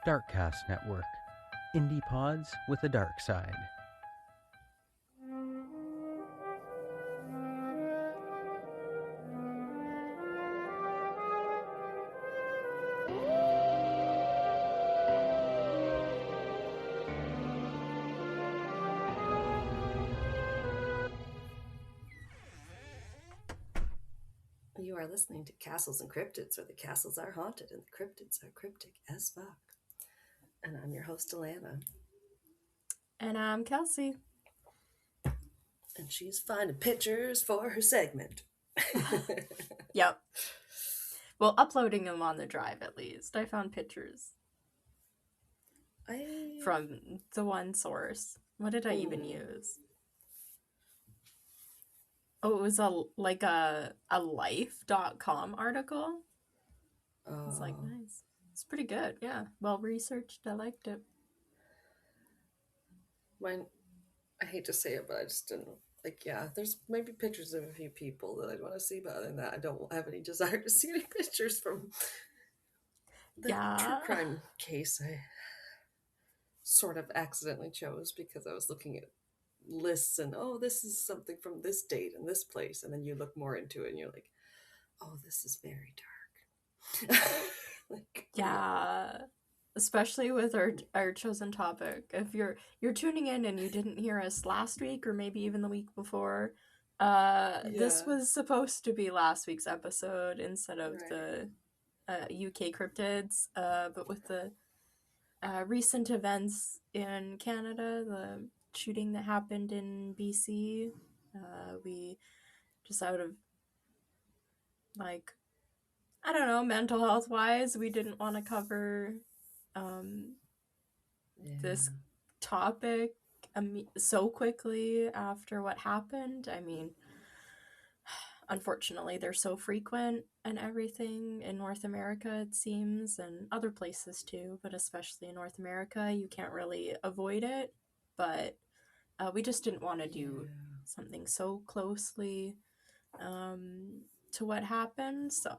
Darkcast Network. Indie pods with a dark side. You are listening to Castles and Cryptids, where the castles are haunted and the cryptids are cryptic as fuck. And I'm your host, Alanna. And I'm Kelsey. And she's finding pictures for her segment. Yep. Well, uploading them on the drive at least. I found pictures from the one source. What did I even use? Oh, it was a life.com article. It's like, nice. It's pretty good, yeah. Well researched. I liked it. Mine, I hate to say it, but I just didn't there's maybe pictures of a few people that I'd want to see, but other than that, I don't have any desire to see any pictures from the true crime case I sort of accidentally chose because I was looking at lists and this is something from this date and this place, and then you look more into it and you're like, this is very dark. Especially with our chosen topic. If you're tuning in and you didn't hear us last week or maybe even the week before, this was supposed to be last week's episode instead of the UK cryptids, but with the recent events in Canada, the shooting that happened in BC, we just out of I don't know, mental health wise, we didn't want to cover this topic so quickly after what happened. I mean, unfortunately, they're so frequent and everything in North America, it seems, and other places too, but especially in North America, you can't really avoid it. But we just didn't want to do something so closely to what happened, so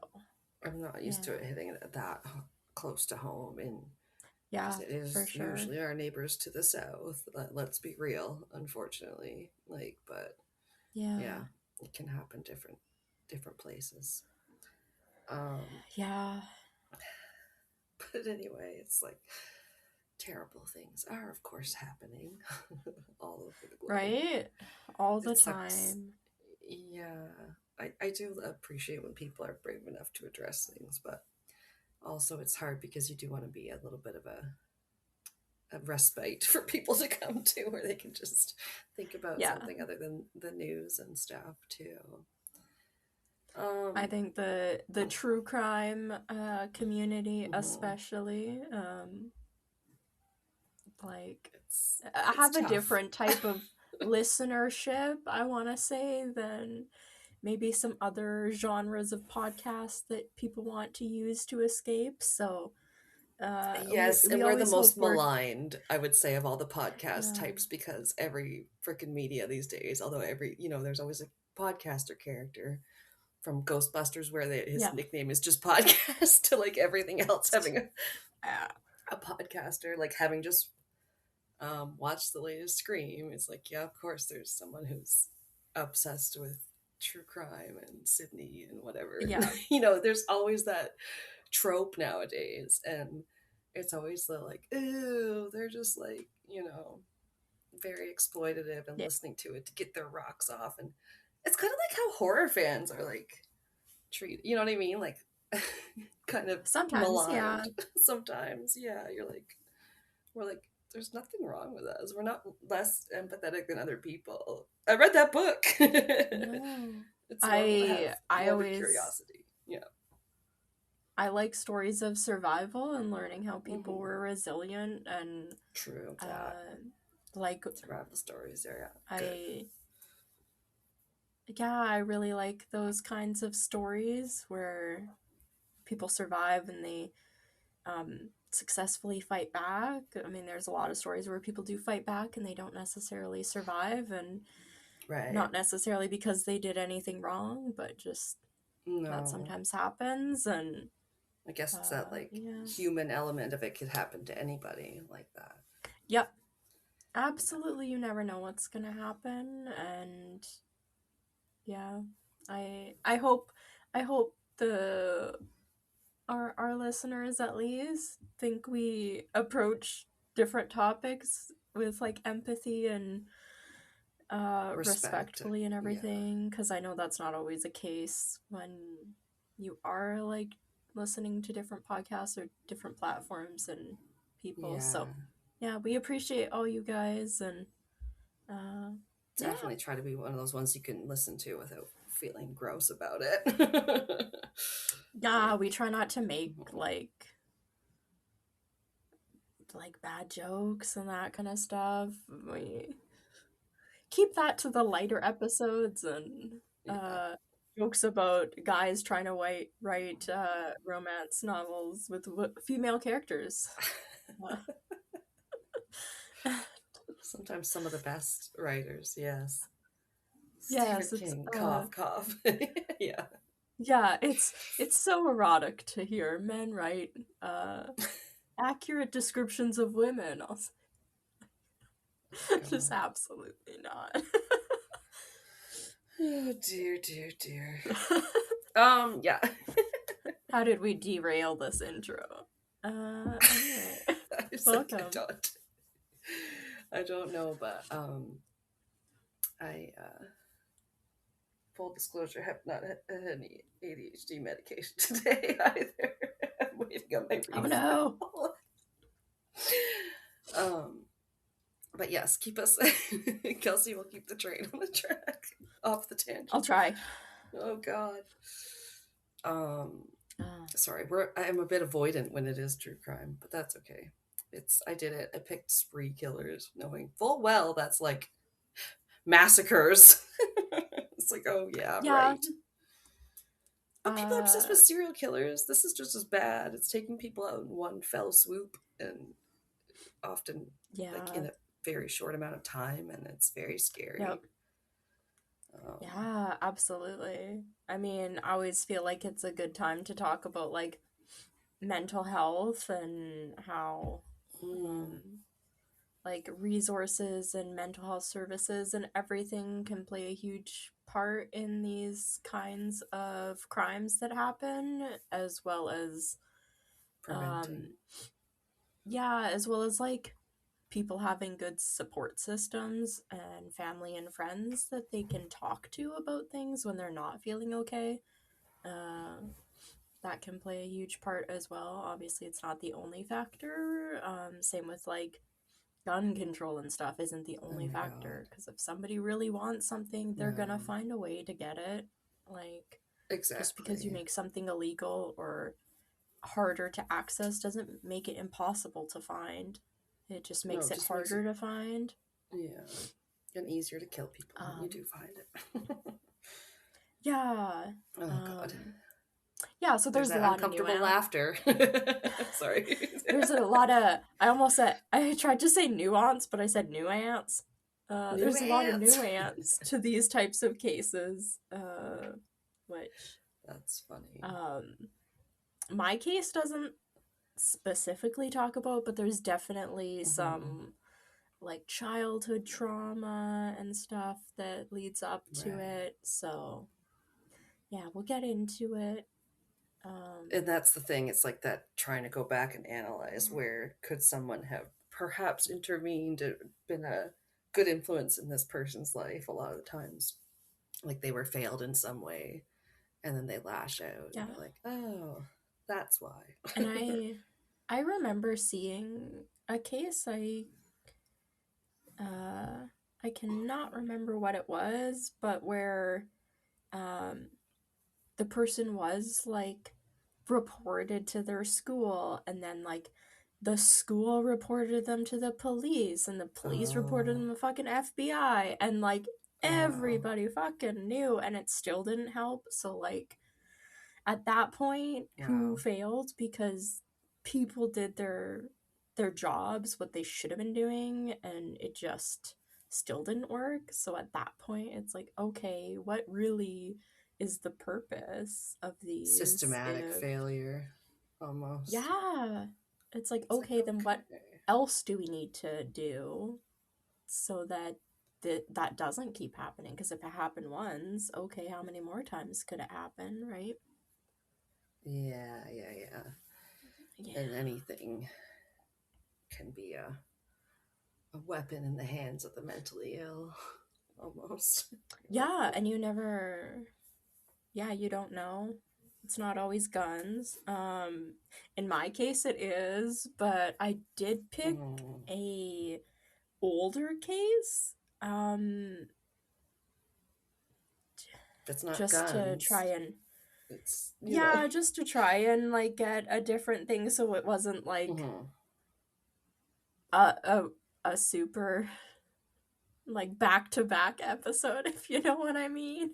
I'm not used to it hitting it that close to home, and it is for sure. Usually our neighbors to the south. Let's be real, unfortunately. But it can happen different places. But anyway, it's like terrible things are, of course, happening all over the globe. Right? All the time. Yeah. I do appreciate when people are brave enough to address things, but also it's hard because you do want to be a little bit of a respite for people to come to where they can just think about something other than the news and stuff too. I think the true crime community especially I have a different type of listenership, I want to say, than maybe some other genres of podcasts that people want to use to escape. So yes, and we're the most maligned, I would say, of all the podcast types, because every freaking media these days, although there's always a podcaster character from Ghostbusters where his nickname is just podcast to everything else having a podcaster, having just watched the latest Scream. It's of course there's someone who's obsessed with true crime and Sydney and whatever. There's always that trope nowadays, and it's always the ooh, they're just very exploitative and listening to it to get their rocks off. And it's kind of like how horror fans are treated, you know what I mean, kind of sometimes maligned. Sometimes you're we're there's nothing wrong with us, we're not less empathetic than other people. I read that book. It's I always curiosity. I like stories of survival and learning how people were resilient and true survival stories. I really like those kinds of stories where people survive and they successfully fight back. I mean, there's a lot of stories where people do fight back and they don't necessarily survive, and not necessarily because they did anything wrong, but just that sometimes happens. And I guess it's that like human element of it could happen to anybody like that. Yep. Absolutely, you never know what's gonna happen, and yeah, I hope our listeners at least think we approach different topics with like empathy and respectfully and everything, because I know that's not always the case when you are like listening to different podcasts or different platforms and people. So yeah, we appreciate all you guys, and definitely try to be one of those ones you can listen to without feeling gross about it. Yeah, we try not to make like bad jokes and that kind of stuff. We keep that to the lighter episodes and jokes about guys trying to write romance novels with female characters. Sometimes some of the best writers, yes. Yes, Stephen King, cough. Yeah. Yeah, it's so erotic to hear men write accurate descriptions of women. Just absolutely not. Oh dear. Yeah. How did we derail this intro? Anyway, welcome. I don't know, but I full disclosure, have not had any ADHD medication today either. I'm waiting on my refill. Oh no. But yes, keep us. Kelsey will keep the train on the track, off the tangent. I'll try. Oh God. Sorry, I'm a bit avoidant when it is true crime, but that's okay. I did it. I picked spree killers, knowing full well that's like massacres. It's like, oh yeah, right. But people are obsessed with serial killers. This is just as bad. It's taking people out in one fell swoop, and often like in a very short amount of time, and it's very scary. Yep. Yeah, absolutely. I mean, I always feel like it's a good time to talk about like mental health and how like resources and mental health services and everything can play a huge part in these kinds of crimes that happen, as well as preventing. As well as like people having good support systems and family and friends that they can talk to about things when they're not feeling okay. That can play a huge part as well. Obviously, it's not the only factor. Same with like gun control and stuff isn't the only factor, because if somebody really wants something, they're gonna find a way to get it. Like, just because you make something illegal or harder to access doesn't make it impossible to find. It just makes it harder to find. Yeah, and easier to kill people when you do find it. Yeah. Oh God. Yeah, so there's a lot of uncomfortable laughter. Sorry. There's a lot of. I tried to say nuance, but I said nuance. There's a lot of nuance to these types of cases, which that's funny. My case doesn't specifically talk about, but there's definitely some like childhood trauma and stuff that leads up to it. So yeah, we'll get into it. And that's the thing. It's like that, trying to go back and analyze where could someone have perhaps intervened, been a good influence in this person's life. A lot of the times, like they were failed in some way, and then they lash out. Yeah. And you're like, oh, that's why. And I remember seeing a case. I cannot remember what it was, but where the person was like reported to their school, and then like the school reported them to the police, and the police reported them to the fucking FBI, and like everybody fucking knew, and it still didn't help. So like at that point, who failed? Because people did their jobs, what they should have been doing, and it just still didn't work. So at that point, it's like, okay, what really is the purpose of these systematic failure? almost. Yeah. It's like, okay, then what else do we need to do so that that doesn't keep happening? Because if it happened once, okay, how many more times could it happen, right? Yeah. And anything can be a weapon in the hands of the mentally ill, almost. Yeah, and you don't know. It's not always guns. In my case it is, but I did pick a older case. It's not just guns. To try and it's just to try and like get a different thing so it wasn't like a super like back-to-back episode, if you know what I mean.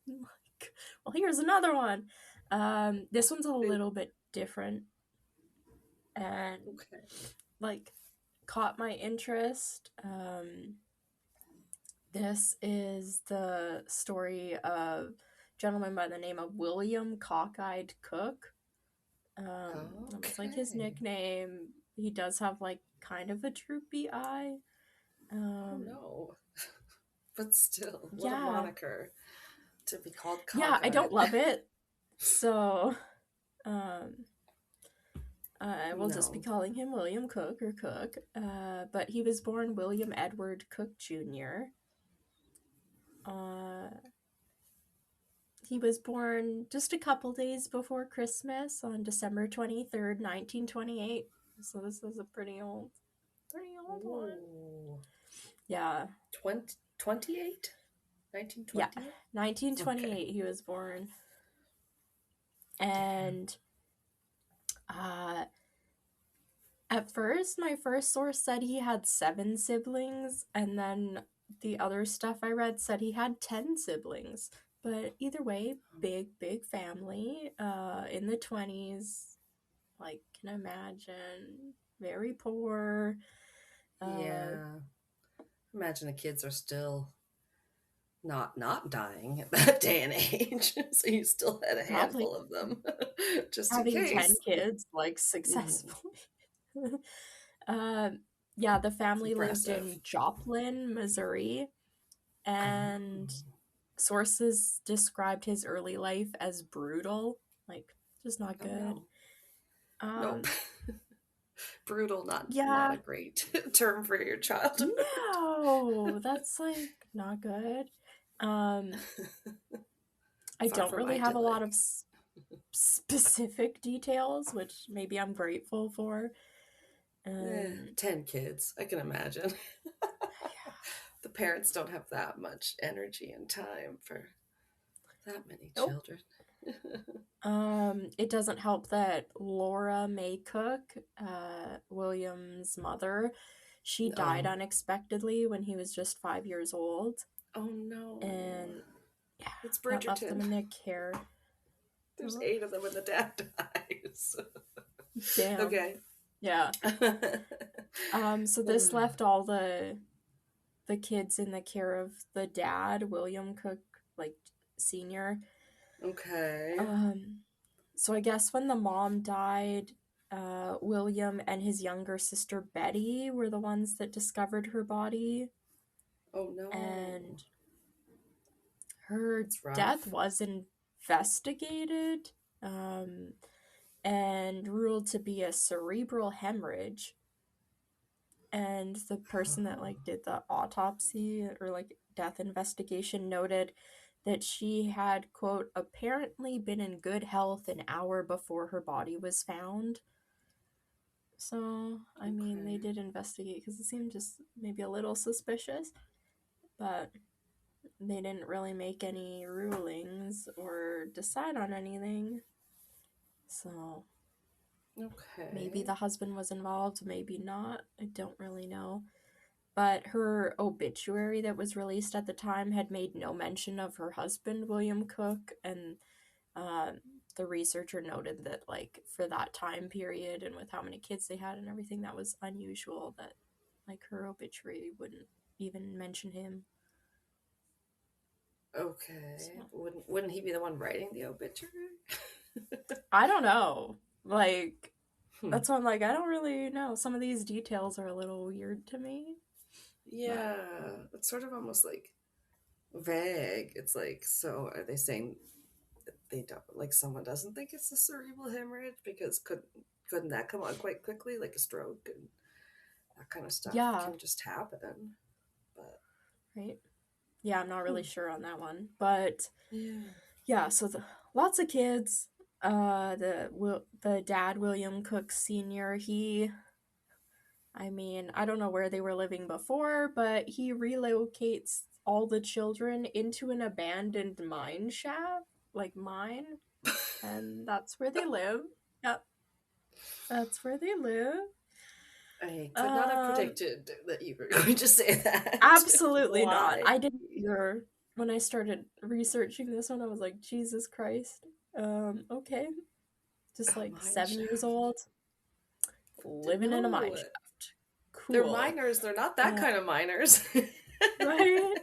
Like, well, here's another one. This one's a little bit different and like caught my interest. This is the story of a gentleman by the name of William Cockeyed Cook. That was like his nickname. He does have like kind of a droopy eye. Oh no. But still, what a moniker to be called cockeyed. Yeah, I don't love it. So I will just be calling him William Cook or Cook. But he was born William Edward Cook Jr. He was born just a couple days before Christmas on December 23rd, 1928. So this is a pretty old one. Yeah. 28? 1928? Yeah, 1928 he was born. And at first, my first source said he had 7 siblings, and then the other stuff I read said he had 10 siblings. But either way, big family in the 20s. Like, can imagine, very poor. Imagine the kids are still not dying at that day and age, so you still had a handful of them, just having in case. 10 kids like successfully. The family lived in Joplin, Missouri, and sources described his early life as brutal, like just not good. Nope. Brutal, not a great term for your child. No, that's like not good. I don't really have a lot of specific details, which maybe I'm grateful for. 10 kids, I can imagine. The parents don't have that much energy and time for that many children. It doesn't help that Laura May Cook, William's mother, she died unexpectedly when he was just 5 years old. Oh no. And it's Bridgerton. That left them in their care. There's 8 of them when the dad dies. Damn. Okay. Yeah. So this left all the kids in the care of the dad, William Cook, like Senior. Okay. So I guess when the mom died, William and his younger sister Betty were the ones that discovered her body. Oh no. And her death was investigated and ruled to be a cerebral hemorrhage. And the person that like did the autopsy or like death investigation noted that she had, quote, apparently been in good health an hour before her body was found. So, I mean, they did investigate because it seemed just maybe a little suspicious, but they didn't really make any rulings or decide on anything. So, maybe the husband was involved, maybe not. I don't really know. But her obituary that was released at the time had made no mention of her husband, William Cook, and the researcher noted that, like, for that time period and with how many kids they had and everything, that was unusual that, like, her obituary wouldn't even mention him. Okay. So. Wouldn't he be the one writing the obituary? I don't know. Like, that's why I'm like, I don't really know. Some of these details are a little weird to me. Yeah, it's sort of almost like vague. It's like, so are they saying that they don't, like, someone doesn't think it's a cerebral hemorrhage because couldn't that come on quite quickly, like a stroke and that kind of stuff can just happen? But right, yeah, I'm not really sure on that one, but yeah. So lots of kids. The dad, William Cook Sr., I don't know where they were living before, but he relocates all the children into an abandoned mine shaft, and that's where they live. Yep, that's where they live. I could not have predicted that you were going to say that. Absolutely not. I didn't either. When I started researching this one, I was like, Jesus Christ. Okay. Just like 7 years old, living in a mine shaft. Cool. They're miners. They're not that kind of miners. Right?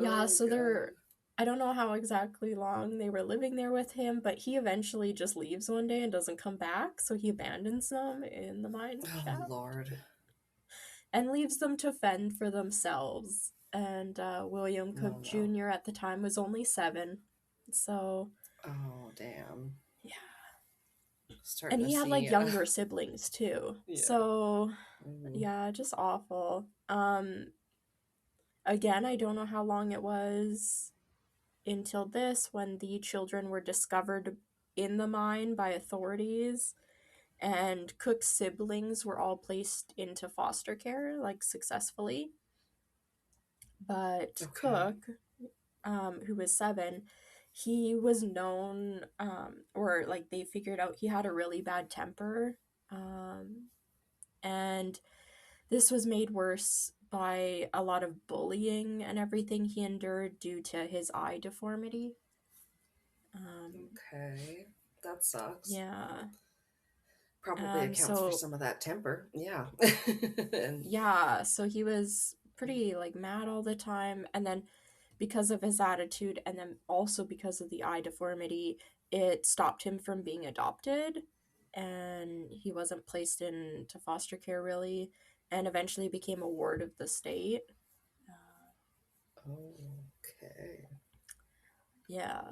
Yeah, so I don't know how exactly long they were living there with him, but he eventually just leaves one day and doesn't come back, so he abandons them in the mine shaft. Oh, Lord. And leaves them to fend for themselves. And William Cook Jr. at the time was only 7, so... Oh, damn. Yeah. And he had, like, younger siblings, too. Yeah. So, yeah, just awful. Again, I don't know how long it was until this, when the children were discovered in the mine by authorities, and Cook's siblings were all placed into foster care, like, successfully. But Cook, who was 7, he was known, or, like, they figured out he had a really bad temper, and this was made worse by a lot of bullying and everything he endured due to his eye deformity. Okay, that sucks. Yeah. Probably accounts for some of that temper. Yeah. Yeah, so he was pretty, like, mad all the time, and then because of his attitude, and then also because of the eye deformity, it stopped him from being adopted, and he wasn't placed into foster care, really, and eventually became a ward of the state. Okay. Yeah.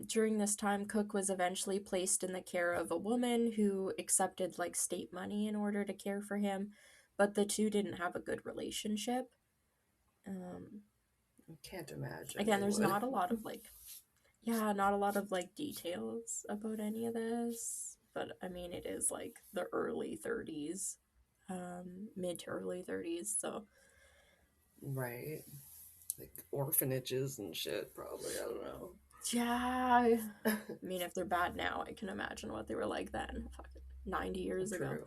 During this time, Cook was eventually placed in the care of a woman who accepted, like, state money in order to care for him, but the two didn't have a good relationship. I can't imagine. Again, there's not a lot of, like, details about any of this, but, I mean, it is, like, the early 30s, mid to early 30s, so. Right. Like, orphanages and shit, probably, I don't know. Yeah, I mean, if they're bad now, I can imagine what they were like then. Fucking 90 years ago.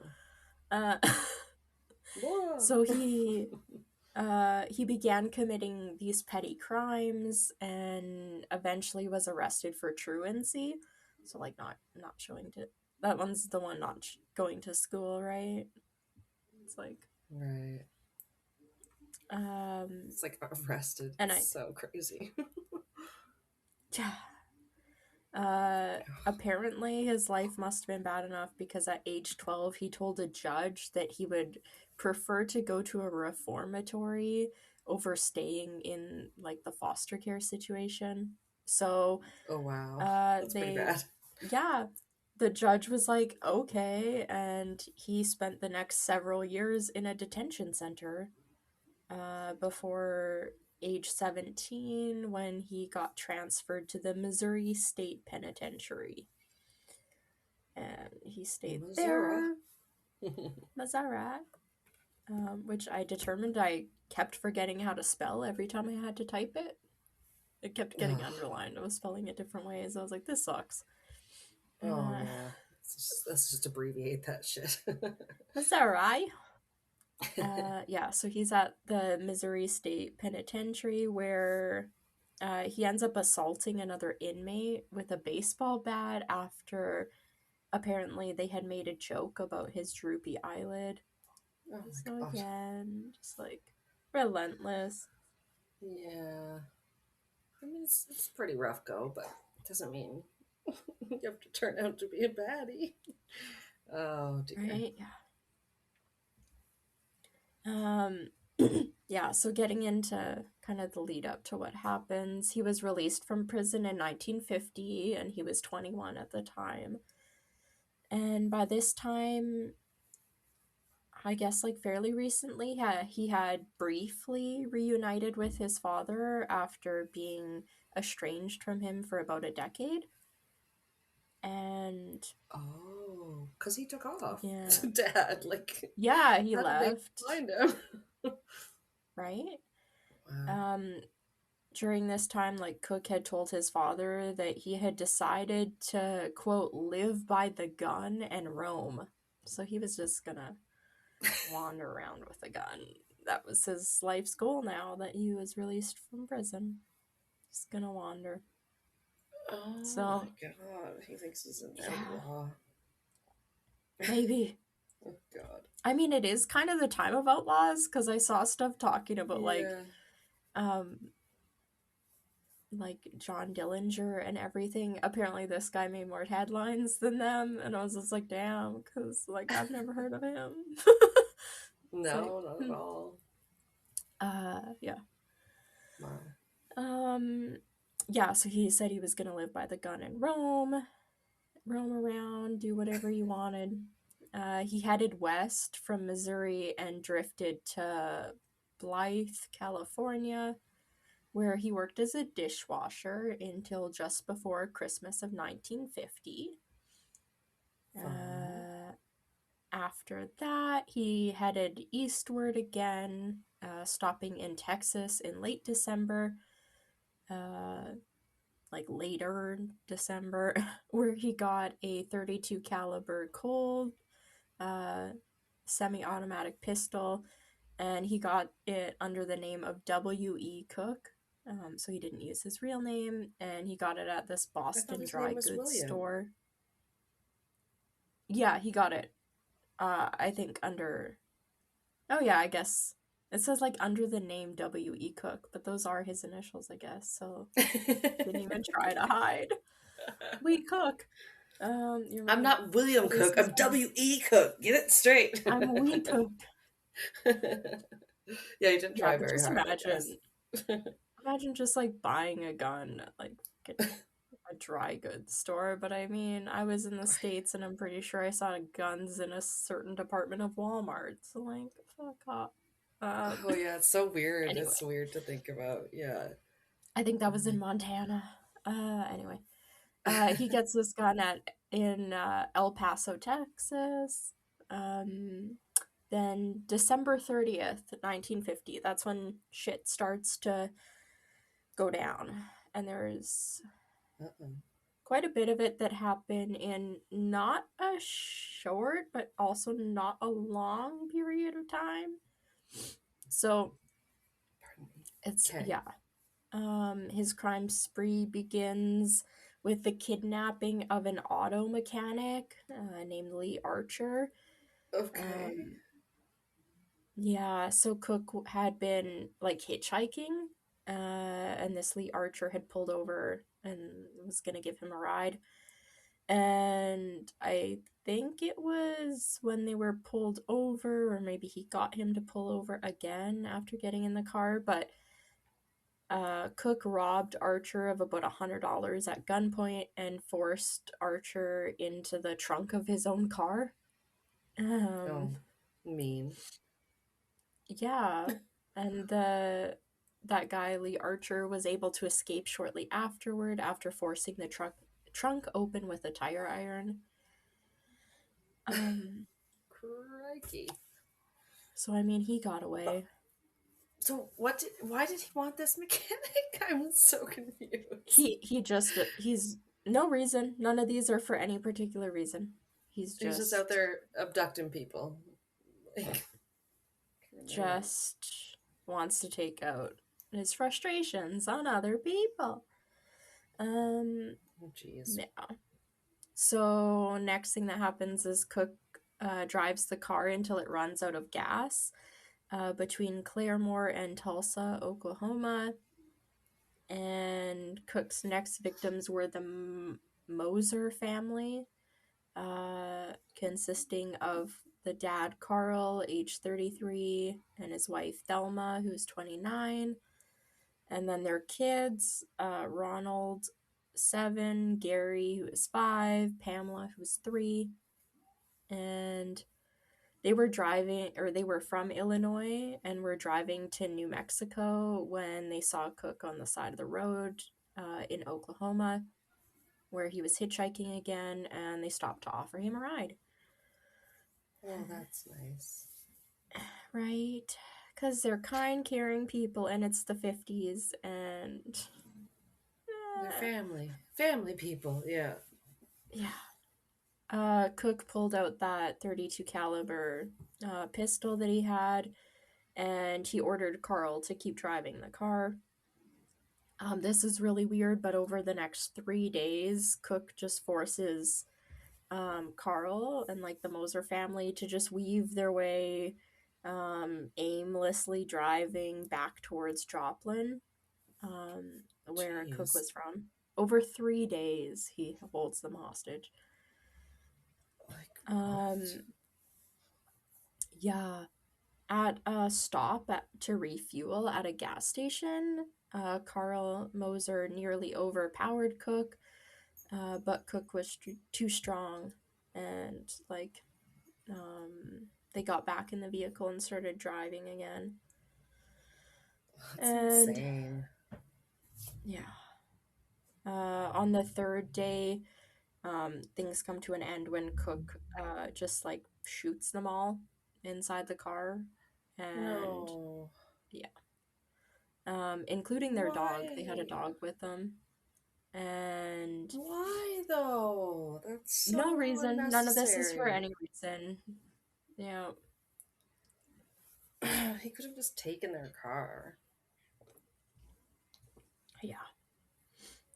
So he began committing these petty crimes and eventually was arrested for truancy. So, like, not showing to... That one's the one not going to school, right? It's like... Right. It's like arrested. And it's so crazy. Yeah. Apparently his life must have been bad enough because at age 12 he told a judge that he would prefer to go to a reformatory over staying in, like, the foster care situation. So oh wow, that's pretty bad. Yeah, the judge was like, okay, and he spent the next several years in a detention center before age 17, when he got transferred to the Missouri State Penitentiary. And he stayed there. Missouri. Which I determined I kept forgetting how to spell every time I had to type it. It kept getting underlined. I was spelling it different ways. I was like, this sucks. Oh, yeah. Let's just abbreviate that shit. Missouri. Yeah, so he's at the Missouri State Penitentiary, where he ends up assaulting another inmate with a baseball bat after apparently they had made a joke about his droopy eyelid. Oh, so again, just, like, relentless. Yeah. I mean, it's pretty rough go, but it doesn't mean you have to turn out to be a baddie. Oh, dear. Right? Yeah, so getting into kind of the lead up to what happens, he was released from prison in 1950, and he was 21 at the time. And by this time, I guess like fairly recently, he had briefly reunited with his father after being estranged from him for about a decade. And oh, because he took off. Yeah. Dad, like, yeah, he how did they left. find him? Right? Wow. During this time, like, Cook had told his father that he had decided to, quote, live by the gun and roam. So he was just gonna wander around with a gun. That was his life's goal now that he was released from prison. Just gonna wander. Oh So, my god, he thinks he's an outlaw. Maybe. Oh god. I mean, it is kind of the time of outlaws, because I saw stuff talking about, like John Dillinger and everything. Apparently this guy made more headlines than them, and I was just like, damn, because, like, I've never heard of him. No, not at all. Yeah. Wow. Yeah, so he said he was gonna live by the gun and roam around, do whatever he wanted. He headed west from Missouri and drifted to Blythe, California, where he worked as a dishwasher until just before Christmas of 1950. After that, he headed eastward again, stopping in Texas in late December, like later December, where he got a .32 caliber Colt semi-automatic pistol, and he got it under the name of W.E. Cook. So he didn't use his real name, and he got it at this Boston dry goods store. Yeah, he got it. I think under. Oh yeah, I guess it says like under the name W.E. Cook, but those are his initials, I guess. So didn't even try to hide. We Cook. I'm not William Cook. I'm W.E. Cook. Get it straight. I'm Wee Cook. Yeah, you didn't try very hard. Imagine just like buying a gun at like a dry goods store. But I mean, I was in the States, and I'm pretty sure I saw guns in a certain department of Walmart. So like, fuck off. Oh yeah, it's so weird. Anyway. It's weird to think about. Yeah. I think that was in Montana. Anyway. He gets this gun in El Paso, Texas. Then December 30th, 1950, that's when shit starts to go down. And there's quite a bit of it that happened in not a short, but also not a long period of time. So, it's, his crime spree begins with the kidnapping of an auto mechanic named Lee Archer. Okay. Yeah, so Cook had been like hitchhiking, and this Lee Archer had pulled over and was gonna give him a ride. And I think it was when they were pulled over, or maybe he got him to pull over again after getting in the car, but Cook robbed Archer of about $100 at gunpoint and forced Archer into the trunk of his own car. Mean. Yeah, and that guy Lee Archer was able to escape shortly afterward after forcing the trunk open with a tire iron. Crikey. So I mean, he got away. So why did he want this mechanic? I'm so confused. He's no reason. None of these are for any particular reason. He's just out there abducting people. Just wants to take out his frustrations on other people. Oh jeez. Yeah. So next thing that happens is Cook drives the car until it runs out of gas between Claremore and Tulsa, Oklahoma. And Cook's next victims were the Moser family, consisting of the dad Carl, age 33, and his wife Thelma, who's 29. And then their kids, Ronald, 7, Gary, who is 5, Pamela, who's 3. And they were from Illinois and were driving to New Mexico when they saw Cook on the side of the road in Oklahoma, where he was hitchhiking again, and they stopped to offer him a ride. Oh, that's nice. Right? Because they're kind, caring people, and it's the 50s, and... They're family people, yeah. Yeah. Cook pulled out that .32 caliber pistol that he had, and he ordered Carl to keep driving the car. This is really weird, but over the next 3 days, Cook just forces Carl and like the Moser family to just weave their way aimlessly driving back towards Joplin, where Jeez. Cook was from. Over 3 days, he holds them hostage. Yeah. At a stop to refuel at a gas station, Carl Moser nearly overpowered Cook, but Cook was too strong, and they got back in the vehicle and started driving again. That's insane. Yeah. On the third day, things come to an end when Cook just like shoots them all inside the car, and including their dog. They had a dog with them, and why though? That's so no reason. None of this is for any reason. Yeah. He could have just taken their car. Yeah.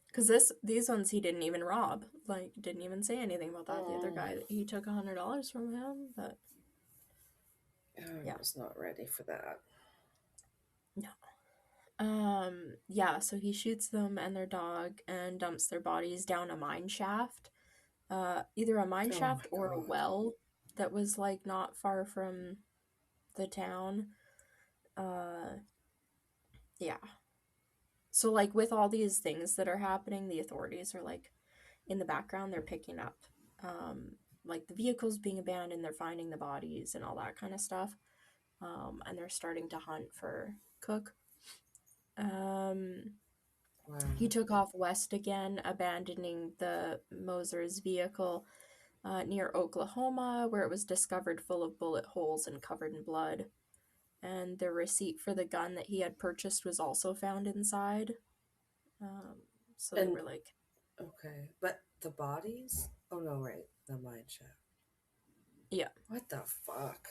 Because these ones he didn't even rob. Like, didn't even say anything about that. The other guy, he took $100 from him, but... I was not ready for that. No. Yeah, so he shoots them and their dog and dumps their bodies down a mine shaft. Either a mine shaft or a well that was, like, not far from the town. Yeah. So, like, with all these things that are happening, the authorities are, like, in the background, they're picking up, like, the vehicles being abandoned, they're finding the bodies and all that kind of stuff. And they're starting to hunt for Cook. Wow. He took off west again, abandoning the Moser's vehicle near Oklahoma, where it was discovered full of bullet holes and covered in blood. And the receipt for the gun that he had purchased was also found inside. So they were like... Okay, but the bodies? Oh no, right, the mine shaft. Yeah. What the fuck?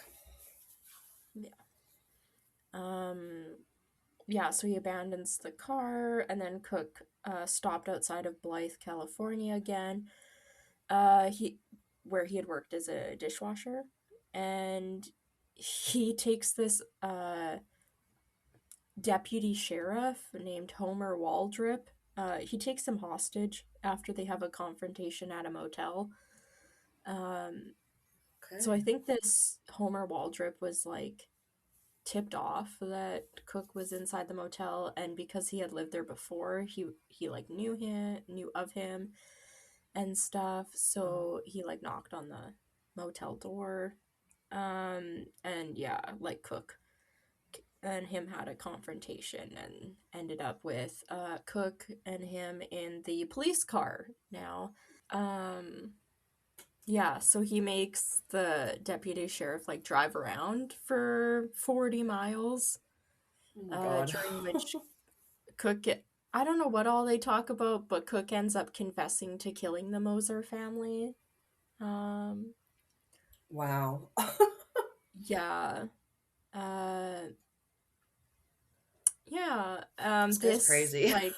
Yeah. Yeah, so he abandons the car, and then Cook stopped outside of Blythe, California again, where he had worked as a dishwasher, and he takes this deputy sheriff named Homer Waldrip. He takes him hostage after they have a confrontation at a motel. So I think this Homer Waldrip was like tipped off that Cook was inside the motel, and because he had lived there before, he like knew of him and stuff, so he like knocked on the motel door, and yeah, like Cook and him had a confrontation and ended up with Cook and him in the police car now. Yeah, so he makes the deputy sheriff like drive around for 40 miles, during which Cook I don't know what all they talk about, but Cook ends up confessing to killing the Moser family. Wow. Yeah. Yeah. This crazy. Like,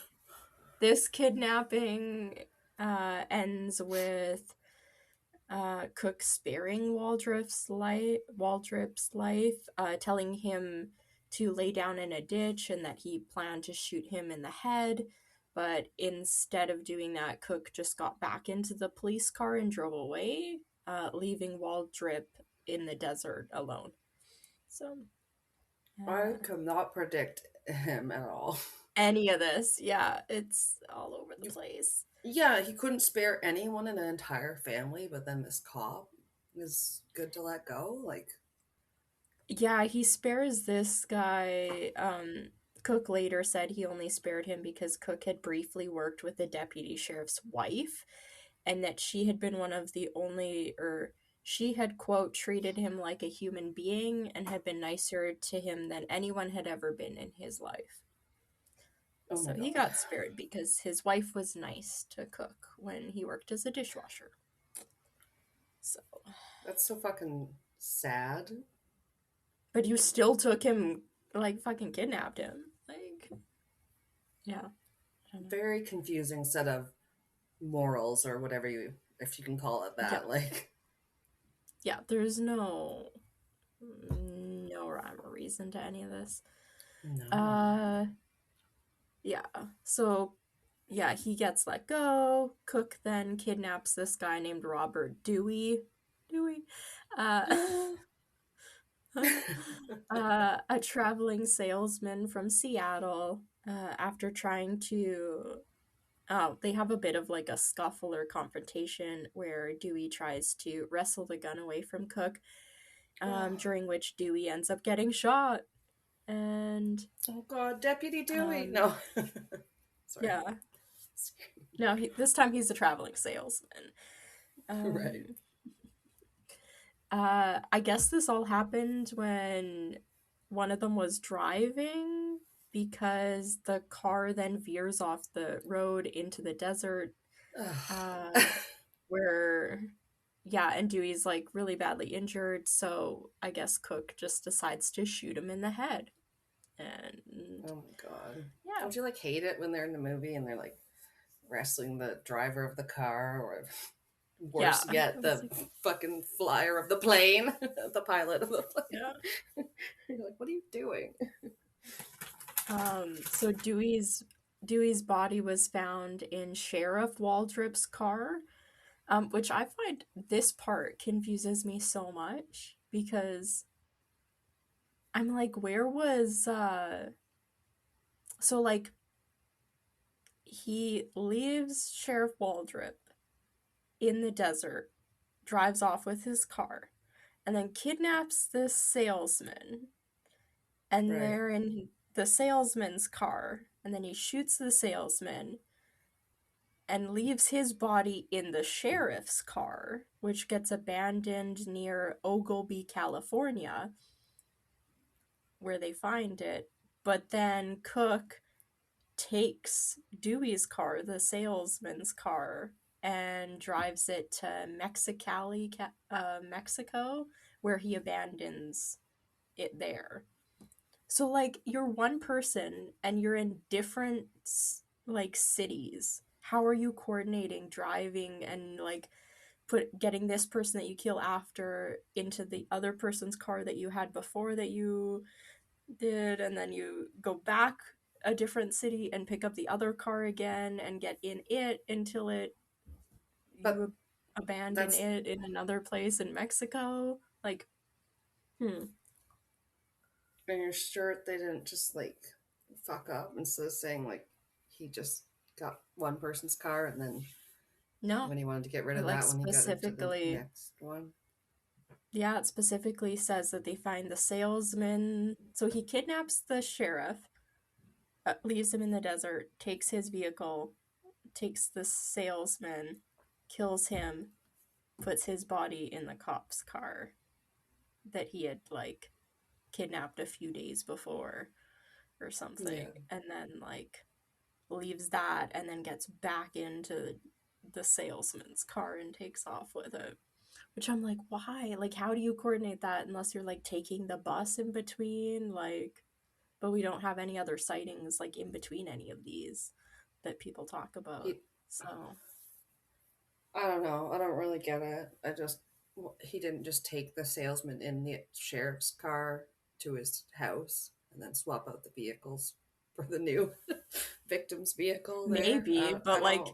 this kidnapping ends with Cook sparing Waldrop's life, telling him to lay down in a ditch and that he planned to shoot him in the head. But instead of doing that, Cook just got back into the police car and drove away, leaving Waldrip in the desert alone. So I could not predict him at all. Any of this, yeah, it's all over the place. Yeah, he couldn't spare anyone in an entire family, but then this cop is good to let go. Like, yeah, he spares this guy. Cook later said he only spared him because Cook had briefly worked with the deputy sheriff's wife, and that she had been one of the only, or she had, quote, treated him like a human being and had been nicer to him than anyone had ever been in his life. oh So he got spared because his wife was nice to Cook when he worked as a dishwasher. So that's so fucking sad. But you still took him, like, fucking kidnapped him. Like, yeah. Very confusing set of morals, or whatever if you can call it that. Yeah. Like, yeah, there's no rhyme or reason to any of this. No. Yeah. So, yeah, he gets let go. Cook then kidnaps this guy named Robert Dewey. A traveling salesman from Seattle, after trying to... they have a bit of like a scuffle or confrontation where Dewey tries to wrestle the gun away from Cook, during which Dewey ends up getting shot. And oh god, Deputy Dewey. No. Sorry. Yeah. No, this time he's a traveling salesman. Right. I guess this all happened when one of them was driving, because the car then veers off the road into the desert, where, yeah, and Dewey's like really badly injured, so I guess Cook just decides to shoot him in the head. And oh my god. Yeah. Don't you like hate it when they're in the movie and they're like wrestling the driver of the car, or worse yet, the fucking flyer of the plane, the pilot of the plane? Yeah. You're like, what are you doing? So Dewey's body was found in Sheriff Waldrop's car, which I find this part confuses me so much, because I'm like, where was so like he leaves Sheriff Waldrop in the desert, drives off with his car, and then kidnaps this salesman, and they're in the salesman's car, and then he shoots the salesman and leaves his body in the sheriff's car, which gets abandoned near Oglebay, California, where they find it. But then Cook takes Dewey's car, the salesman's car, and drives it to Mexicali, Mexico, where he abandons it there. So, like, you're one person and you're in different, like, cities. How are you coordinating driving and, like, getting this person that you kill after into the other person's car that you had before that you did, and then you go back a different city and pick up the other car again and get in it until you abandon it in another place in Mexico? Like, And you're sure they didn't just like fuck up instead of saying like he just got one person's car and then when he wanted to get rid of that one, he got into the next one? Yeah, it specifically says that they find the salesman. So he kidnaps the sheriff, leaves him in the desert, takes his vehicle, takes the salesman, kills him, puts his body in the cop's car that he had, like, kidnapped a few days before or something, and then, like, leaves that and then gets back into the salesman's car and takes off with it. Which I'm like, why? Like, how do you coordinate that unless you're, like, taking the bus in between? Like, but we don't have any other sightings, like, in between any of these that people talk about. So I don't know. I don't really get it. He didn't just take the salesman in the sheriff's car to his house. and then swap out the vehicles for the new victim's vehicle there. Maybe, but like,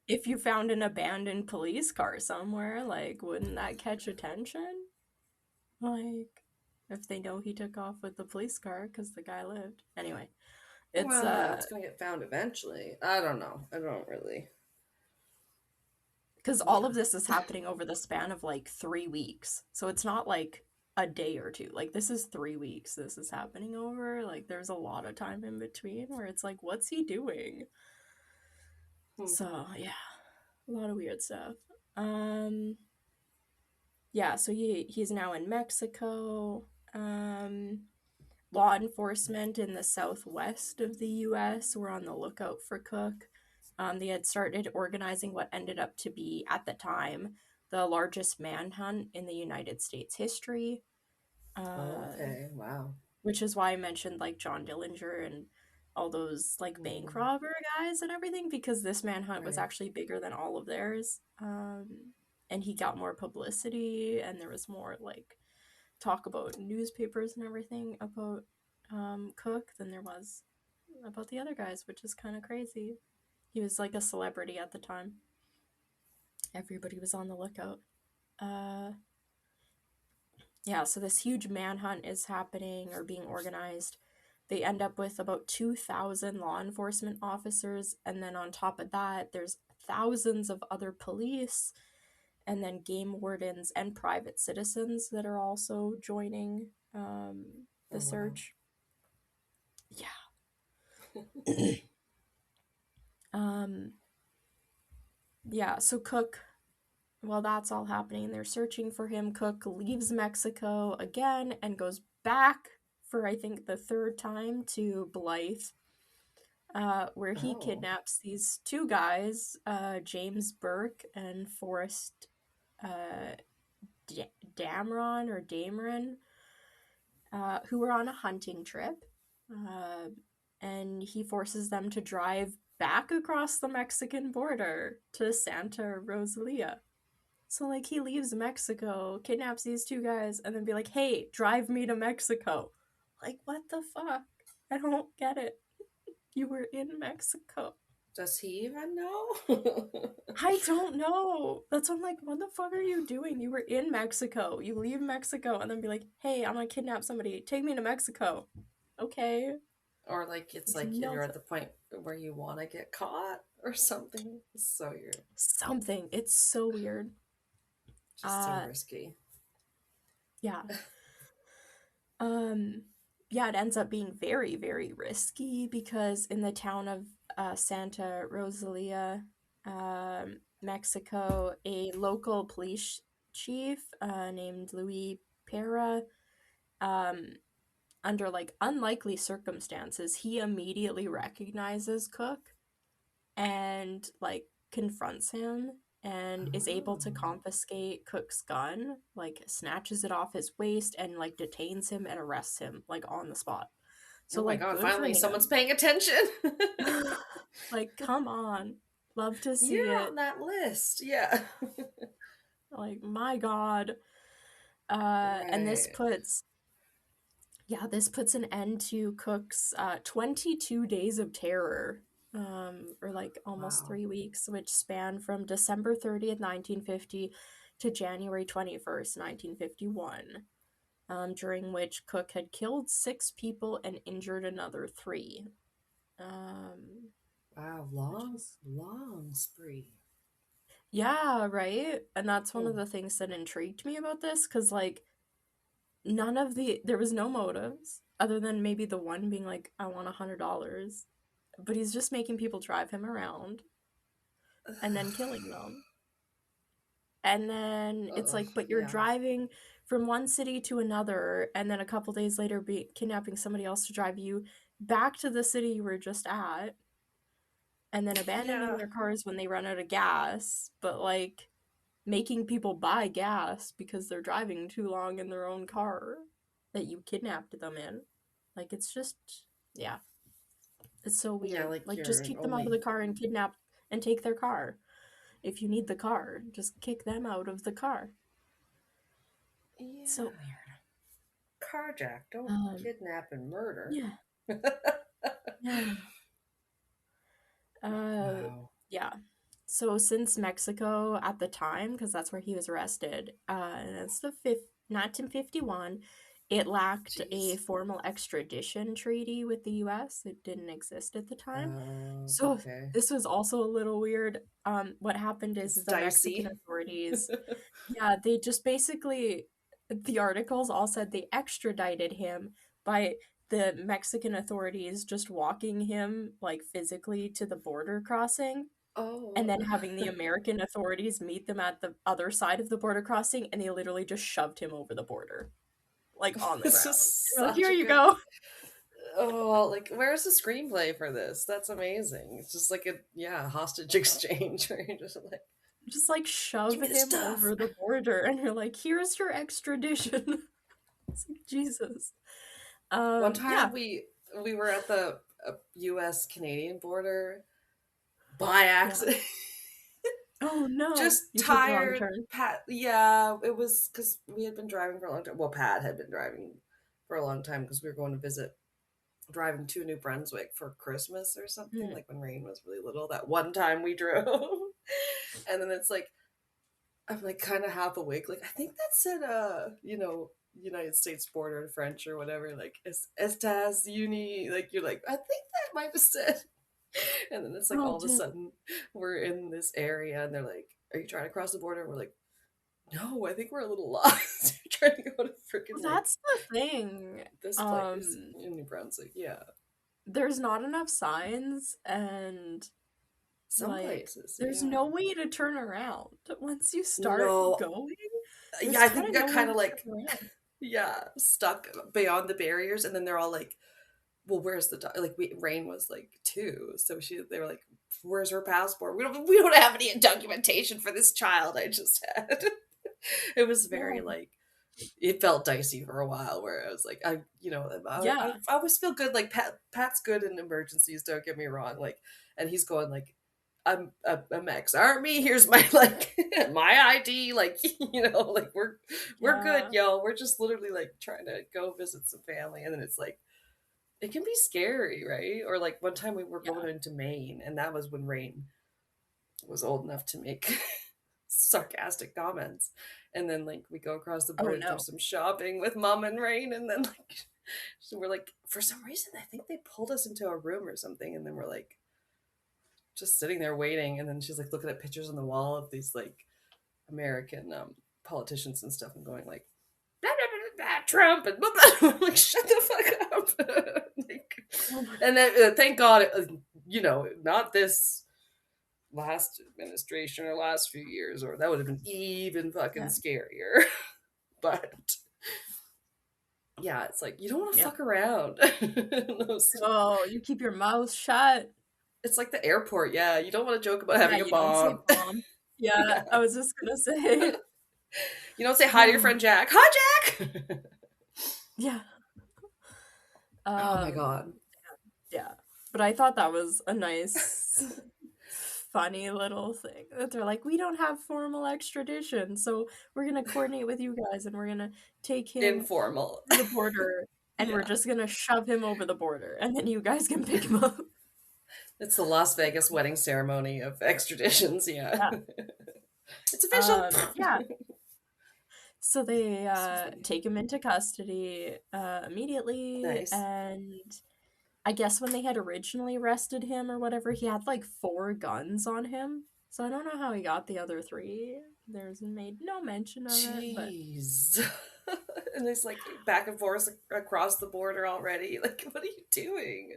if you found an abandoned police car somewhere, like, wouldn't that catch attention? Like, if they know he took off with the police car because the guy lived. Anyway, it's gonna get found eventually. I don't know. I don't really. Because all of this is happening over the span of like 3 weeks, so it's not like a day or two. Like, this is 3 weeks. This is happening over. Like, there's a lot of time in between where it's like, what's he doing? So yeah, a lot of weird stuff. Yeah, so he's now in Mexico. Law enforcement in the southwest of the U.S. were on the lookout for Cook. They had started organizing what ended up to be, at the time, the largest manhunt in the United States history. Okay, wow. Which is why I mentioned, like, John Dillinger and all those, like, bank robber guys and everything, because this manhunt was actually bigger than all of theirs. And he got more publicity, and there was more, like, talk about newspapers and everything about Cook than there was about the other guys, which is kind of crazy. He was like a celebrity at the time. Everybody was on the lookout. Yeah, so this huge manhunt is happening or being organized. They end up with about 2,000 law enforcement officers, and then on top of that, there's thousands of other police, and then game wardens and private citizens that are also joining the search. Yeah. Yeah, so Cook, while that's all happening, they're searching for him. Cook leaves Mexico again and goes back for, I think, the third time to Blythe, where he kidnaps these two guys, James Burke and Forrest Dameron, who were on a hunting trip, and he forces them to drive back across the Mexican border to Santa Rosalia. So, like, he leaves Mexico, kidnaps these two guys, and then be like, hey, drive me to Mexico. Like, what the fuck? I don't get it. You were in Mexico. Does he even know? I don't know. That's why I'm like, what the fuck are you doing? You were in Mexico. You leave Mexico and then be like, hey, I'm gonna kidnap somebody. Take me to Mexico. Okay. Or like, it's like you're at the point where you want to get caught or something. So you're... Something. It's so weird. Just so risky. Yeah. Yeah, it ends up being very, very risky because in the town of Santa Rosalia, Mexico, a local police chief named Luis Pera, under like unlikely circumstances, he immediately recognizes Cook and like confronts him and is able to confiscate Cook's gun, like snatches it off his waist and like detains him and arrests him like on the spot. So, oh my god, finally someone's paying attention. Like, come on. Love to see You're it. on that list. Yeah. Like, my god. And this puts an end to Cook's 22 days of terror, or like almost 3 weeks, which span from December 30th, 1950 to January 21st, 1951, during which Cook had killed 6 people and injured another 3. Wow, long spree. Yeah, right? And that's one of the things that intrigued me about this, because, like, there was no motives, other than maybe the one being like, I want $100. But he's just making people drive him around and then killing them. And then it's like, but you're driving from one city to another, and then a couple days later kidnapping somebody else to drive you back to the city you were just at, and then abandoning their cars when they run out of gas, but like making people buy gas because they're driving too long in their own car that you kidnapped them in. Like, it's just, yeah. It's so weird. Yeah, like just kick them out of the car and kidnap and take their car. If you need the car, just kick them out of the car. Yeah. So weird. carjack, don't kidnap and murder. Yeah. Yeah. Wow. Yeah. So since Mexico at the time, because that's where he was arrested, and it's the 1951, it lacked a formal extradition treaty with the U.S. It didn't exist at the time. So this was also a little weird. What happened is the Mexican authorities, yeah, they just basically, the articles all said they extradited him by the Mexican authorities just walking him, like, physically to the border crossing. And then having the American authorities meet them at the other side of the border crossing, and they literally just shoved him over the border. Like, on the ground. Like, here you go. Oh, like, where's the screenplay for this? That's amazing. It's just like a hostage exchange where you're just like shove him over the border, and you're like, here's your extradition. It's like, Jesus. One time we were at the U.S.-Canadian border by accident. Oh no! Just tired. Pat, it was because we had been driving for a long time. Well, Pat had been driving for a long time because we were going to visit, driving to New Brunswick for Christmas or something, like when Rain was really little. That one time we drove, and then it's like I'm like kind of half awake. Like, I think that said, United States border in French or whatever. Like, Estas Uni. Like, you're like, I think that might have said. And then it's like all of a sudden we're in this area and they're like, are you trying to cross the border? And we're like, no, I think we're a little lost. We're trying to go to freaking. Well, that's the thing. This place in New Brunswick, yeah. There's not enough signs, and some places there's no way to turn around once you start going. Yeah, I think we got kind of like stuck beyond the barriers, and then they're all like, well, where's the like Rain was like 2, so they were like, where's her passport? We don't have any documentation for this child I just had. It was very like, it felt dicey for a while where I was like, I always feel good, like Pat's good in emergencies, don't get me wrong, like, and he's going like, I'm ex-army, here's my like my ID, like, like we're good, yo, we're just literally like trying to go visit some family. And then it's like, it can be scary, right? Or like one time we were going into Maine, and that was when Rain was old enough to make sarcastic comments. And then like we go across the border through some shopping with Mom and Rain, and then like so we're like, for some reason I think they pulled us into a room or something, and then we're like just sitting there waiting, and then she's like looking at pictures on the wall of these like American politicians and stuff, and going like, blah, blah, blah, blah, Trump, and blah, blah. I'm like, shut the fuck up. Like, and then thank God, not this last administration or last few years, or that would have been even fucking scarier. But yeah, it's like, you don't want to fuck around. You keep your mouth shut. It's like the airport. Yeah, you don't want to joke about having a bomb. Don't say bomb. Yeah, I was just gonna say. You don't say hi to your friend Jack. Hi, Jack. Yeah. Oh my God. Yeah, but I thought that was a nice, funny little thing that they're like, we don't have formal extradition, so we're gonna coordinate with you guys, and we're gonna take him informal to the border, and we're just gonna shove him over the border, and then you guys can pick him up. It's the Las Vegas wedding ceremony of extraditions. Yeah. It's official. Yeah. So they take him into custody immediately. Nice. And I guess when they had originally arrested him or whatever, he had like 4 guns on him. So I don't know how he got the other 3. There's made no mention of it. Jeez. And it's like back and forth across the border already. Like, what are you doing?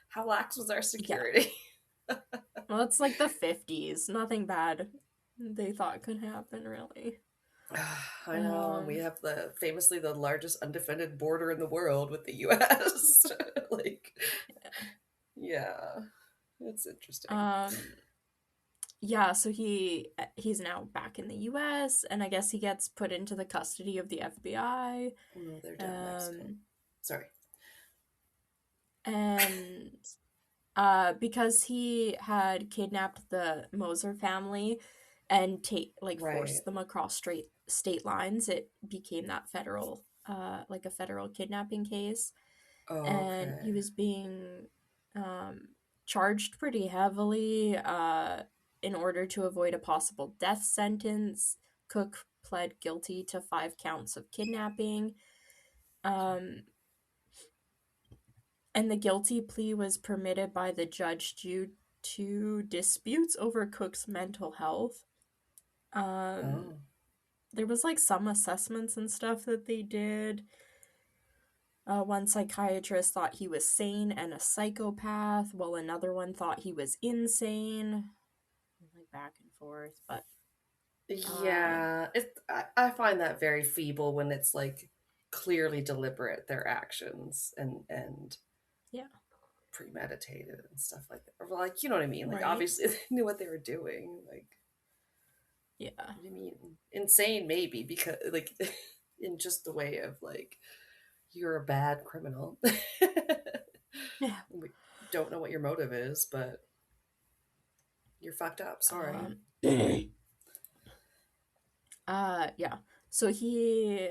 How lax was our security? Yeah. Well, it's like the 50s. Nothing bad they thought could happen, really. I know. We have famously the largest undefended border in the world with the U.S. Like, yeah, it's interesting. Yeah, so he's now back in the U.S., and I guess he gets put into the custody of the FBI. No, they're down Mexico. Sorry. And because he had kidnapped the Moser family and forced them across state lines, it became that federal like a federal kidnapping case. Oh, And okay. he was being charged pretty heavily in order to avoid a possible death sentence. Cook pled guilty to 5 counts of kidnapping. And the guilty plea was permitted by the judge due to disputes over Cook's mental health. There was like some assessments and stuff that they did. One psychiatrist thought he was sane and a psychopath, while another one thought he was insane. Like back and forth, but yeah, I find that very feeble when it's like clearly deliberate, their actions, and yeah, premeditated and stuff like that. Or like, you know what I mean? Like, right. obviously they knew what they were doing. Like, yeah, what do you mean? Insane, maybe, because like in just the way of like, you're a bad criminal. yeah. We don't know what your motive is, but you're fucked up. Sorry. Yeah. So he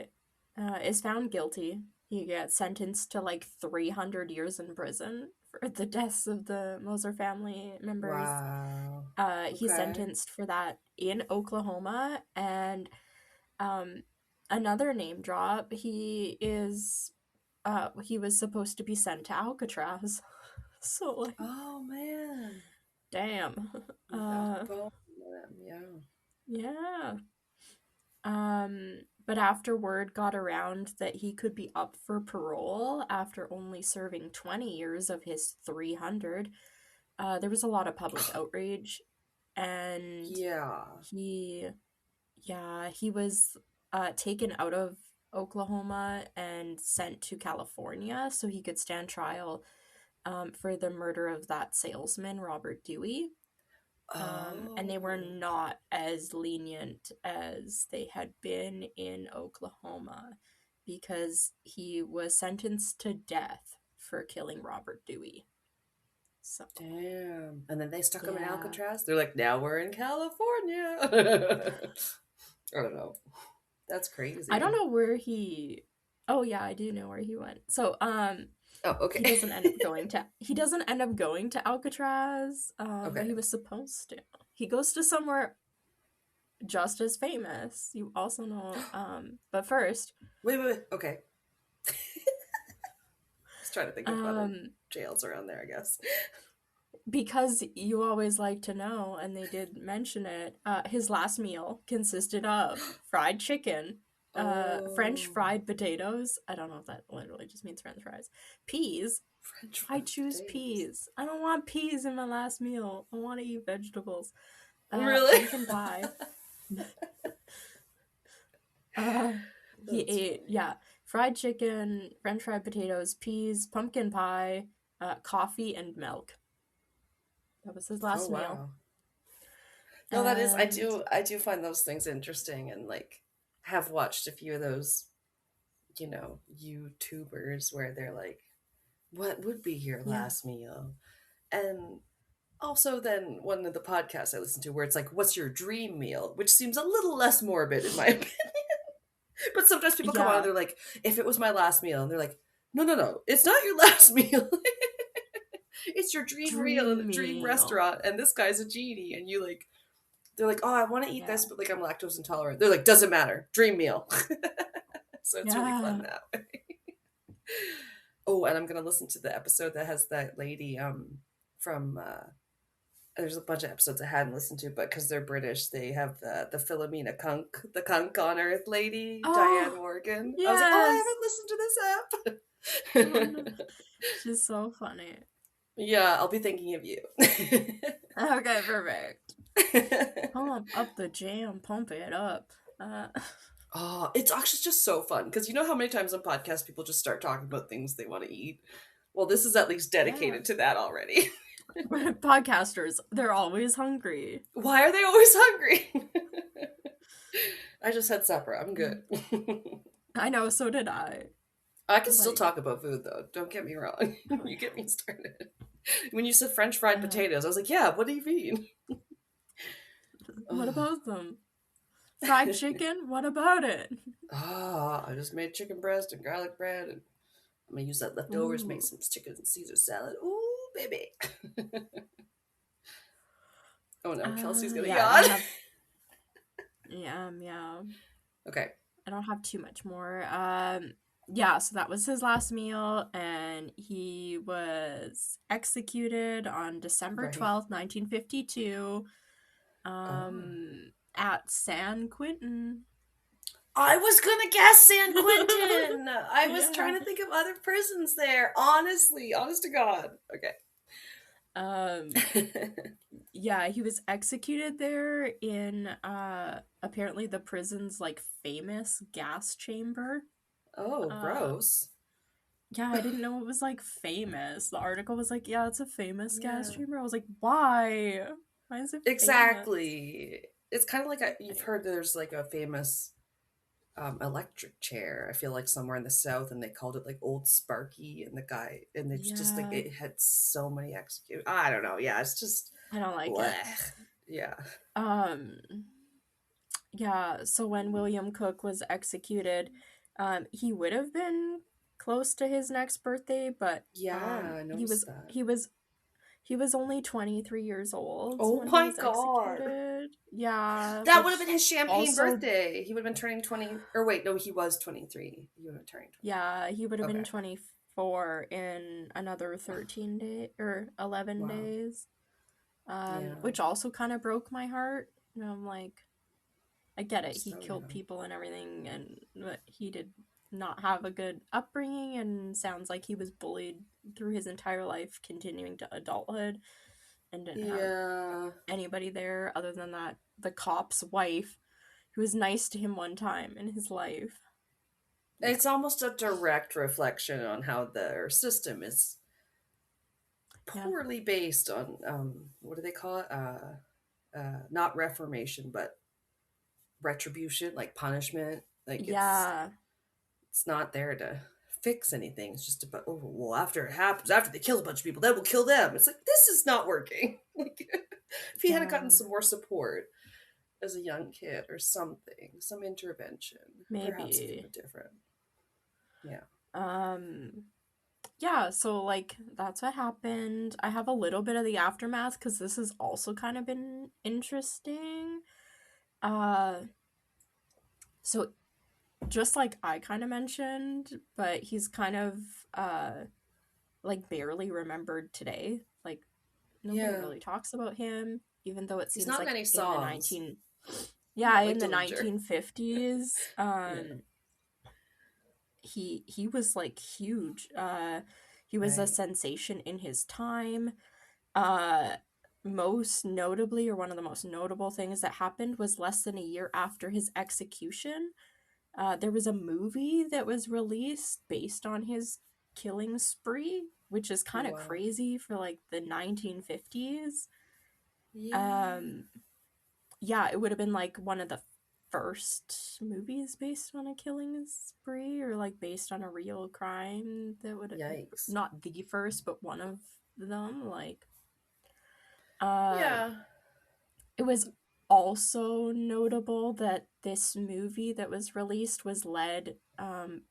is found guilty. He gets sentenced to like 300 years in prison for the deaths of the Moser family members. Wow. He's sentenced for that in Oklahoma. And another name drop, he was supposed to be sent to Alcatraz. So like, oh man, damn. Yeah. But after word got around that he could be up for parole after only serving 20 years of his 300, there was a lot of public outrage, and he was taken out of Oklahoma and sent to California so he could stand trial for the murder of that salesman, Robert Dewey. And they were not as lenient as they had been in Oklahoma because he was sentenced to death for killing Robert Dewey. So damn. And then they stuck him in Alcatraz. They're like, now we're in California. I don't know. That's crazy. I don't know where he. Oh yeah, I do know where he went. So oh, okay. He doesn't end up going to Alcatraz. But he was supposed to. He goes to somewhere just as famous. You also know. But first. Wait. Okay. Just trying to think of other jails around there, I guess. Because you always like to know, and they did mention it, his last meal consisted of fried chicken, French fried potatoes. I don't know if that literally just means French fries. Peas. I choose peas. I don't want peas in my last meal. I want to eat vegetables. Really? Pumpkin pie. He ate, fried chicken, French fried potatoes, peas, pumpkin pie, coffee, and milk. That was his last meal. No, that is, I do find those things interesting, and like have watched a few of those, you know, YouTubers where they're like, what would be your last meal? And also then one of the podcasts I listen to where it's like, what's your dream meal? Which seems a little less morbid in my opinion. But sometimes people come on and they're like, if it was my last meal, and they're like, no, it's not your last meal. It's your dream meal in a dream restaurant, and this guy's a genie, and you like, they're like, oh, I want to eat this, but like I'm lactose intolerant. They're like, doesn't matter, dream meal. So it's really fun that way. Oh, and I'm gonna listen to the episode that has that lady from there's a bunch of episodes I hadn't listened to, but because they're British, they have the Philomena Kunk, the Kunk on Earth lady, Diane Morgan. Yes. I was like, oh, I haven't listened to this app. She's so funny. Yeah, I'll be thinking of you. Okay, perfect. Up the jam, pump it up. Oh, it's actually just so fun because you know how many times on podcasts people just start talking about things they want to eat? Well, this is at least dedicated to that already. Podcasters, they're always hungry. Why are they always hungry? I just had supper. I'm good. I know, so did I. I can still talk about food, though. Don't get me wrong. You get me started. When you said French fried potatoes, I was like, yeah, what do you mean? What about them? Fried chicken? What about it? I just made chicken breast and garlic bread, and I'm gonna use that leftovers, Ooh. make some chicken and Caesar salad. Ooh, baby. Oh no, Kelsey's gonna yawn. Yeah. Okay. I don't have too much more. Yeah, so that was his last meal, and he was executed on December 12th, 1952, at San Quentin. I was gonna guess San Quentin. I was trying to think of other prisons there. Honestly, honest to God. Okay. Yeah, he was executed there in apparently the prison's like famous gas chamber. Oh, gross. Yeah, I didn't know it was like famous. The article was like, yeah, it's a famous gas chamber. I was like, why? Why is it famous? Exactly. It's kind of like you've heard there's like a famous electric chair. I feel like somewhere in the South, and they called it like Old Sparky, and they just like it had so many execute. I don't know. Yeah, it's just I don't like blech. it. Yeah. Yeah. So when William Cook was executed, he would have been close to his next birthday, but I noticed that. He was only 23 years old. Oh when my he was God. Executed. Yeah. That would have been his champagne birthday. He would have been turning 20. Or wait, no, he was 23. He would have been turning 20. Yeah, he would have been 24 in another 13 days or 11 days. Which also kind of broke my heart. You know, I'm like, I get it. He killed people and everything, but he did not have a good upbringing, and sounds like he was bullied through his entire life, continuing to adulthood, and didn't have anybody there other than the cop's wife, who was nice to him one time in his life. It's almost a direct reflection on how their system is poorly based on what do they call it? Not reformation, but retribution, like punishment. Like it's not there to fix anything. It's just about after it happens, after they kill a bunch of people, then we'll kill them. It's like, this is not working. Like, if he had gotten some more support as a young kid or something, some intervention, maybe perhaps it would be different. Yeah, so like that's what happened. I have a little bit of the aftermath because this has also kind of been interesting. So just like I kind of mentioned, but he's kind of like barely remembered today. Like nobody really talks about him, even though it seems like many songs. in the 1950s. He was like huge. He was a sensation in his time. Most notably, or one of the most notable things that happened was less than a year after his execution. There was a movie that was released based on his killing spree, which is kind of crazy for like the 1950s. Yeah, it would have been like one of the first movies based on a killing spree, or like based on a real crime. That would not the first, but one of them. Like, it was also notable that this movie that was released was led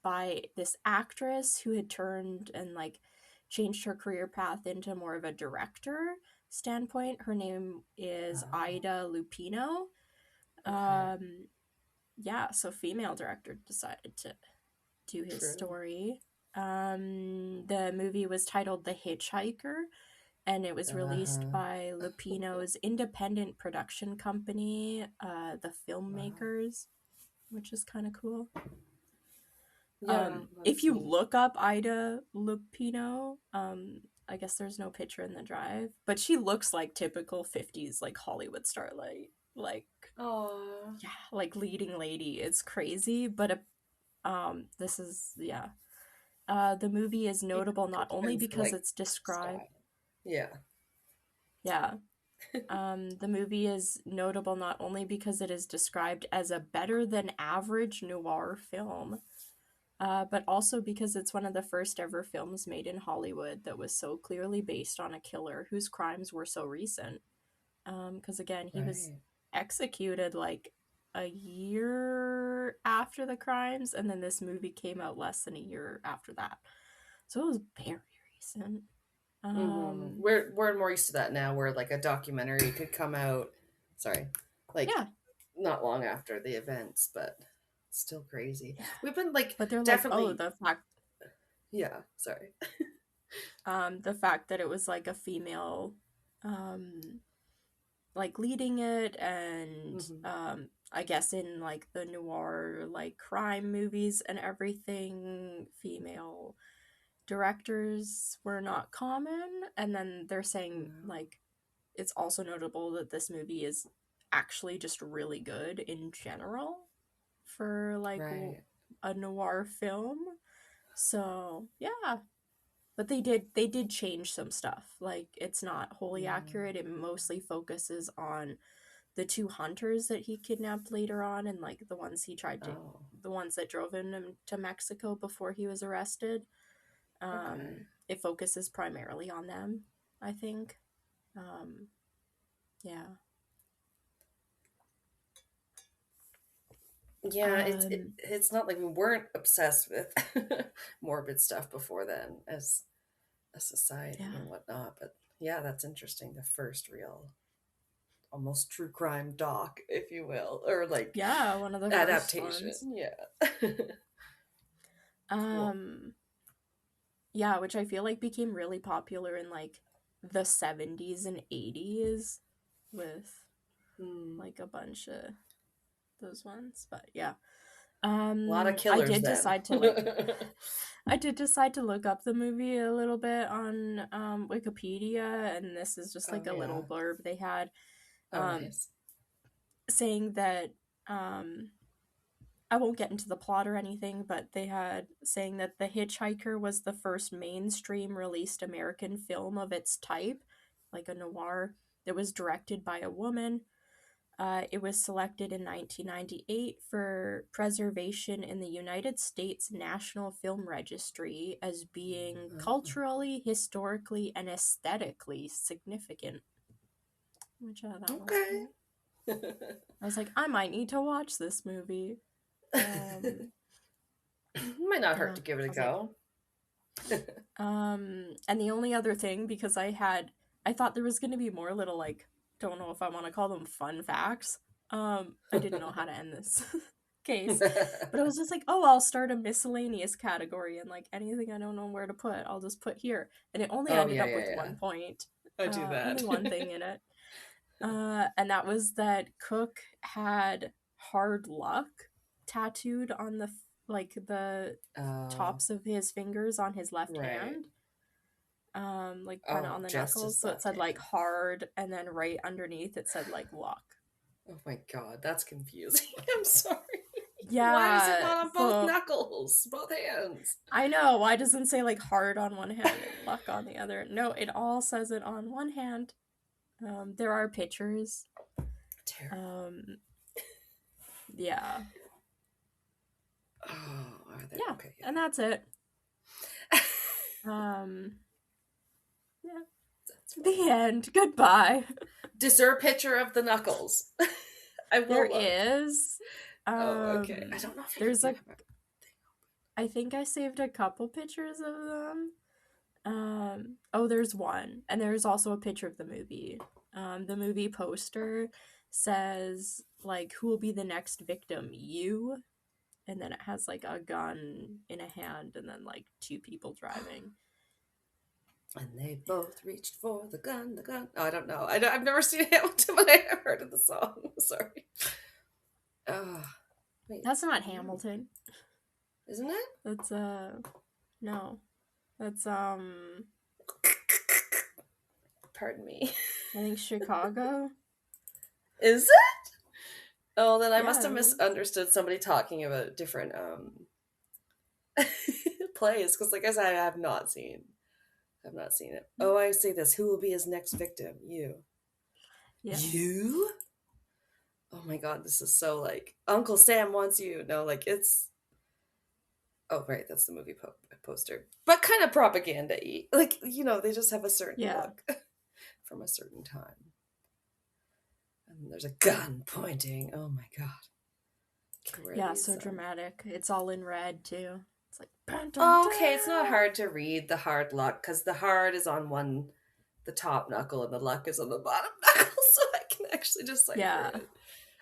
by this actress who had turned and like changed her career path into more of a director standpoint. Her name is Ida Lupino. So female director decided to do his story. The movie was titled The Hitchhiker, and it was released by Lupino's independent production company, The Filmmakers, which is kind of cool. If you look up Ida Lupino, I guess there's no picture in the drive, but she looks like typical 50s like Hollywood starlight, like like leading lady. It's crazy, but this is the movie is notable not only because it's described the movie is notable not only because it is described as a better than average noir film, but also because it's one of the first ever films made in Hollywood that was so clearly based on a killer whose crimes were so recent. Because again, he was executed like a year after the crimes, and then this movie came out less than a year after that. So it was very recent. We're more used to that now, where like a documentary could come out. Sorry, like not long after the events, but still crazy. Yeah. We've been like, but they're definitely like, oh, the fact. Yeah, sorry. The fact that it was like a female, like leading it, and I guess in like the noir like crime movies and everything, female directors were not common. And then they're saying like it's also notable that this movie is actually just really good in general for like a noir film. So yeah, but they did change some stuff. Like, it's not wholly accurate. It mostly focuses on the two hunters that he kidnapped later on, and like the ones he tried to the ones that drove him to Mexico before he was arrested. It focuses primarily on them, I think. Yeah. Yeah, it's not like we weren't obsessed with morbid stuff before then as a society and whatnot, but yeah, that's interesting. The first real, almost true crime doc, if you will, or like one of the adaptation. First ones. Yeah. Cool. Yeah, which I feel like became really popular in like the 70s and 80s with like a bunch of those ones. But yeah. A lot of killers. I did decide to look up the movie a little bit on Wikipedia, and this is just like a little blurb they had nice. saying that I won't get into the plot or anything, but they had saying that The Hitchhiker was the first mainstream released American film of its type, like a noir that was directed by a woman. It was selected in 1998 for preservation in the United States National Film Registry as being culturally, historically, and aesthetically significant. Which I thought was cool. I was like, I might need to watch this movie. Might not hurt to give it a go. And the only other thing, because I thought there was going to be more little, like, don't know if I want to call them fun facts. I didn't know how to end this case, but I was just like, oh, I'll start a miscellaneous category, and like anything I don't know where to put, I'll just put here. And it only ended up with 1 point. I do that. Only one thing in it. And that was that Cook had hard luck tattooed on the tops of his fingers on his left hand. Like kind of on the knuckles, so it said like hard, and then right underneath it said like luck. Oh my god, that's confusing. I'm sorry. Yeah. Why is it not on both knuckles, both hands? I know. Why doesn't it say like hard on one hand and luck on the other? No, it all says it on one hand. There are pictures. Terrible. Yeah. Oh, are they? Yeah, okay, and that's it. Yeah. The end. Goodbye. Is there a picture of the knuckles? There is. Okay. I don't know if there's I think I saved a couple pictures of them. There's one, and there's also a picture of the movie. The movie poster says like, who will be the next victim? You. And then it has like a gun in a hand, and then like 2 people driving. And they both reached for the gun. Oh, I don't know. I've never seen Hamilton, but I have heard of the song. Sorry. Wait. That's not Hamilton. Isn't it? That's no. That's Pardon me. I think Chicago. Is it? Oh, then I must have misunderstood somebody talking about different plays, because like I said, I have not seen it. Oh, I say this. Who will be his next victim? You. Yeah. You? Oh my god, this is so like Uncle Sam wants you. No, like it's. Oh right, that's the movie poster, but kind of propaganda-y. Like, you know, they just have a certain look from a certain time. And there's a gun pointing. Oh my god. Yeah, so dramatic. It's all in red too. It's like, okay, it's not hard to read the hard luck because the hard is on the top knuckle and the luck is on the bottom knuckle, so I can actually decipher it.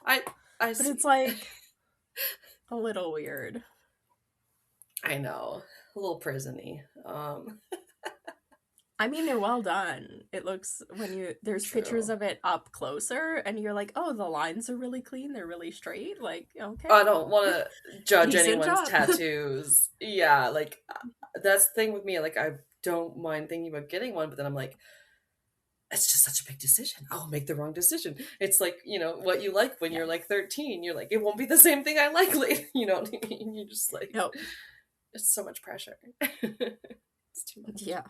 I but it's like a little weird. I know, a little prison-y. I mean, they're well done. It looks there's pictures of it up closer, and you're like, oh, the lines are really clean. They're really straight. Like, okay. I don't want to judge anyone's tattoos. Yeah, like that's the thing with me. Like, I don't mind thinking about getting one, but then I'm like, it's just such a big decision. I'll make the wrong decision. It's like, what you like when you're like 13. You're like, it won't be the same thing I like later. You know what I mean? You're just like, nope. It's so much pressure. It's too much. Yeah.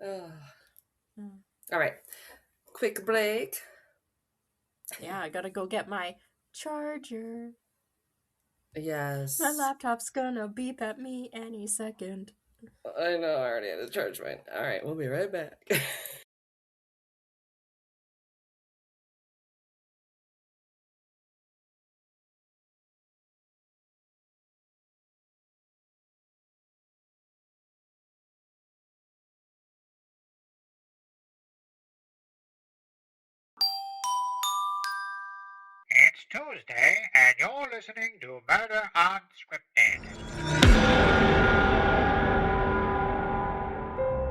All right. Quick break. Yeah, I gotta go get my charger. Yes. My laptop's gonna beep at me any second. I know, I already had to charge mine. All right, we'll be right back. It's Tuesday, and you're listening to Murder Unscripted.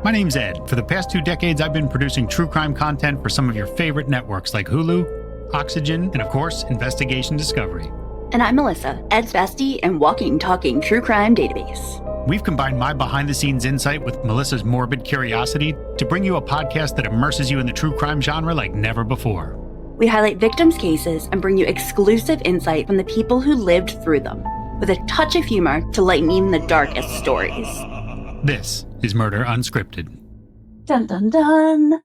My name's Ed. For the past 2 decades, I've been producing true crime content for some of your favorite networks like Hulu, Oxygen, and of course, Investigation Discovery. And I'm Melissa, Ed's bestie and walking, talking true crime database. We've combined my behind-the-scenes insight with Melissa's morbid curiosity to bring you a podcast that immerses you in the true crime genre like never before. We highlight victims' cases and bring you exclusive insight from the people who lived through them, with a touch of humor to lighten even the darkest stories. This is Murder Unscripted. Dun dun dun!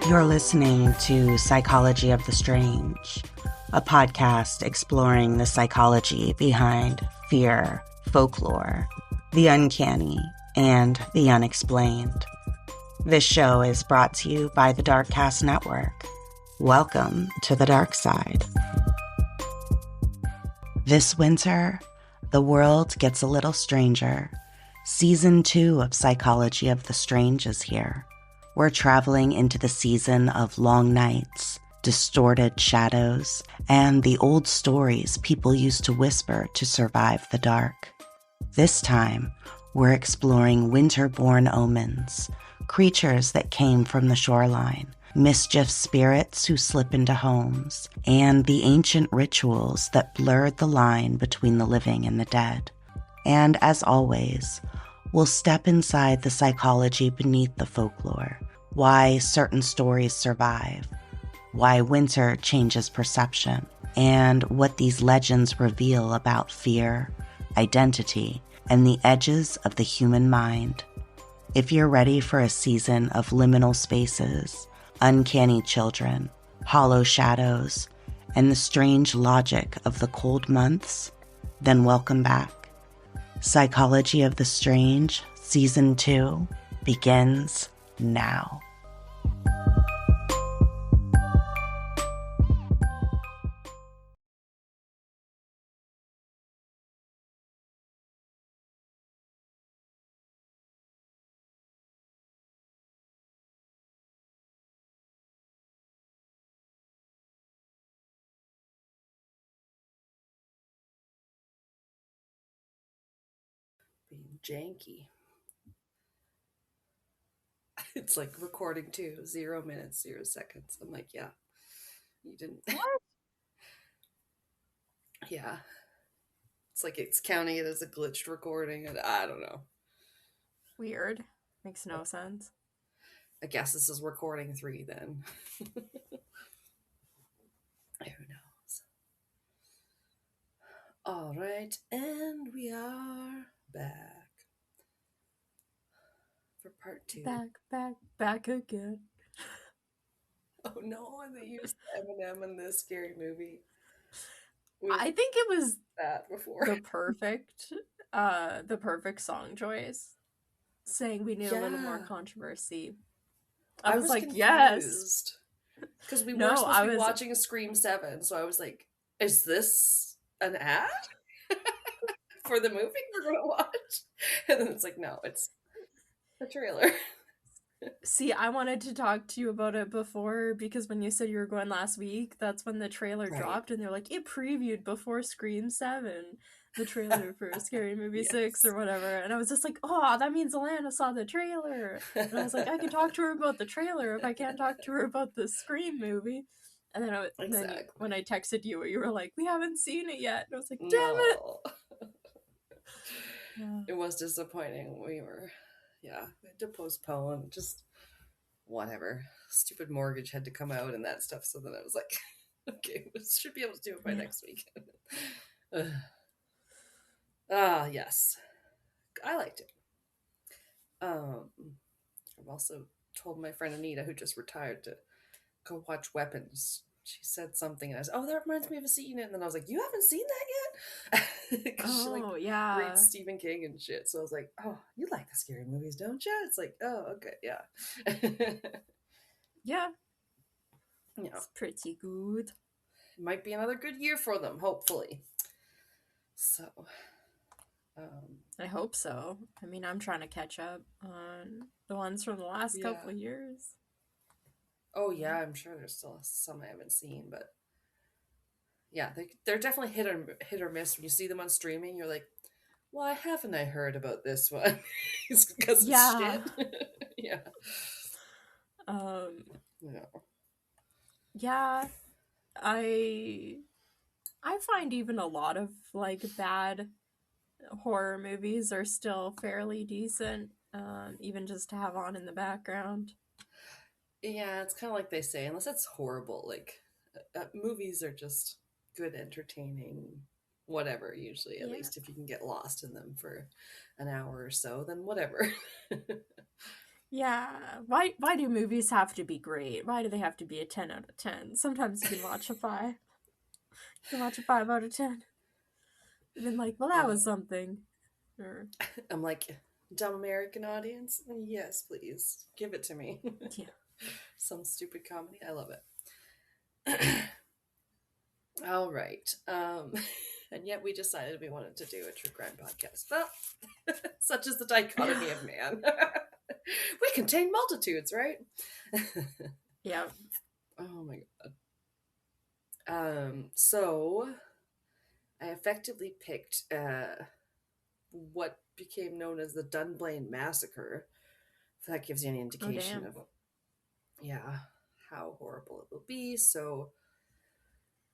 You're listening to Psychology of the Strange, a podcast exploring the psychology behind fear, folklore, the uncanny, and the unexplained. This show is brought to you by the Darkcast Network. Welcome to the dark side. This winter, the world gets a little stranger. Season 2 of Psychology of the Strange is here. We're traveling into the season of long nights, distorted shadows, and the old stories people used to whisper to survive the dark. This time, we're exploring winter-born omens, creatures that came from the shoreline, mischief spirits who slip into homes, and the ancient rituals that blurred the line between the living and the dead. And as always, we'll step inside the psychology beneath the folklore, why certain stories survive, why winter changes perception, and what these legends reveal about fear, identity, and the edges of the human mind. If you're ready for a season of liminal spaces, uncanny children, hollow shadows, and the strange logic of the cold months, then welcome back. Psychology of the Strange, Season 2, begins now. Being janky. It's like recording too. 0 minutes, 0 seconds. I'm like, yeah, you didn't. What? Yeah. It's like it's counting it as a glitched recording, and I don't know. Weird. Makes no sense. I guess this is recording 3 then. Who knows? All right, and we are back for part 2. Back again. Oh no, they used Eminem in this scary movie. I think it was that before the perfect song choice. Saying we need a little more controversy. I was like, confused. yes. Because we were supposed to be watching Scream 7, so I was like, is this an ad for the movie we're going to watch? And then it's like, no, it's the trailer. See, I wanted to talk to you about it before, because when you said you were going last week, that's when the trailer dropped, and they're like, it previewed before Scream 7, the trailer for Scary Movie 6 or whatever, and I was just like, oh, that means Alanna saw the trailer, and I was like, I can talk to her about the trailer if I can't talk to her about the Scream movie. And then, when I texted you, you were like, we haven't seen it yet, and I was like, damn it! It was disappointing. We had to postpone, just whatever. Stupid mortgage had to come out and that stuff, so then I was like, okay, we should be able to do it by next week. Yes. I liked it. I've also told my friend Anita, who just retired, to go watch Weapons. She said something, and I was, oh, that reminds me of seeing it. And then I was like, you haven't seen that yet? She reads Stephen King and shit. So I was like, oh, you like the scary movies, don't you? It's like, oh, okay, yeah. Yeah. It's pretty good. It might be another good year for them, hopefully. So, I hope so. I mean, I'm trying to catch up on the ones from the last couple of years. Oh yeah, I'm sure there's still some I haven't seen, but yeah, they're definitely hit or miss. When you see them on streaming, you're like, why haven't I heard about this one? It's because it's shit. Yeah. Yeah, I find even a lot of like bad horror movies are still fairly decent, even just to have on in the background. Yeah, it's kind of like they say, unless it's horrible, like movies are just good, entertaining, whatever, usually, at least if you can get lost in them for an hour or so, then whatever. Yeah, why do movies have to be great? Why do they have to be a 10 out of 10? Sometimes you can watch a 5. You can watch a 5 out of 10. And then like, well, that was something. Or... I'm like, dumb American audience? Yes, please. Give it to me. Yeah. Some stupid comedy. I love it. All right. And yet we decided we wanted to do a true crime podcast. Well, such is the dichotomy of man. We contain multitudes, right? Yeah. Oh my god. So I effectively picked what became known as the Dunblane Massacre. If that gives you any indication of how horrible it will be. So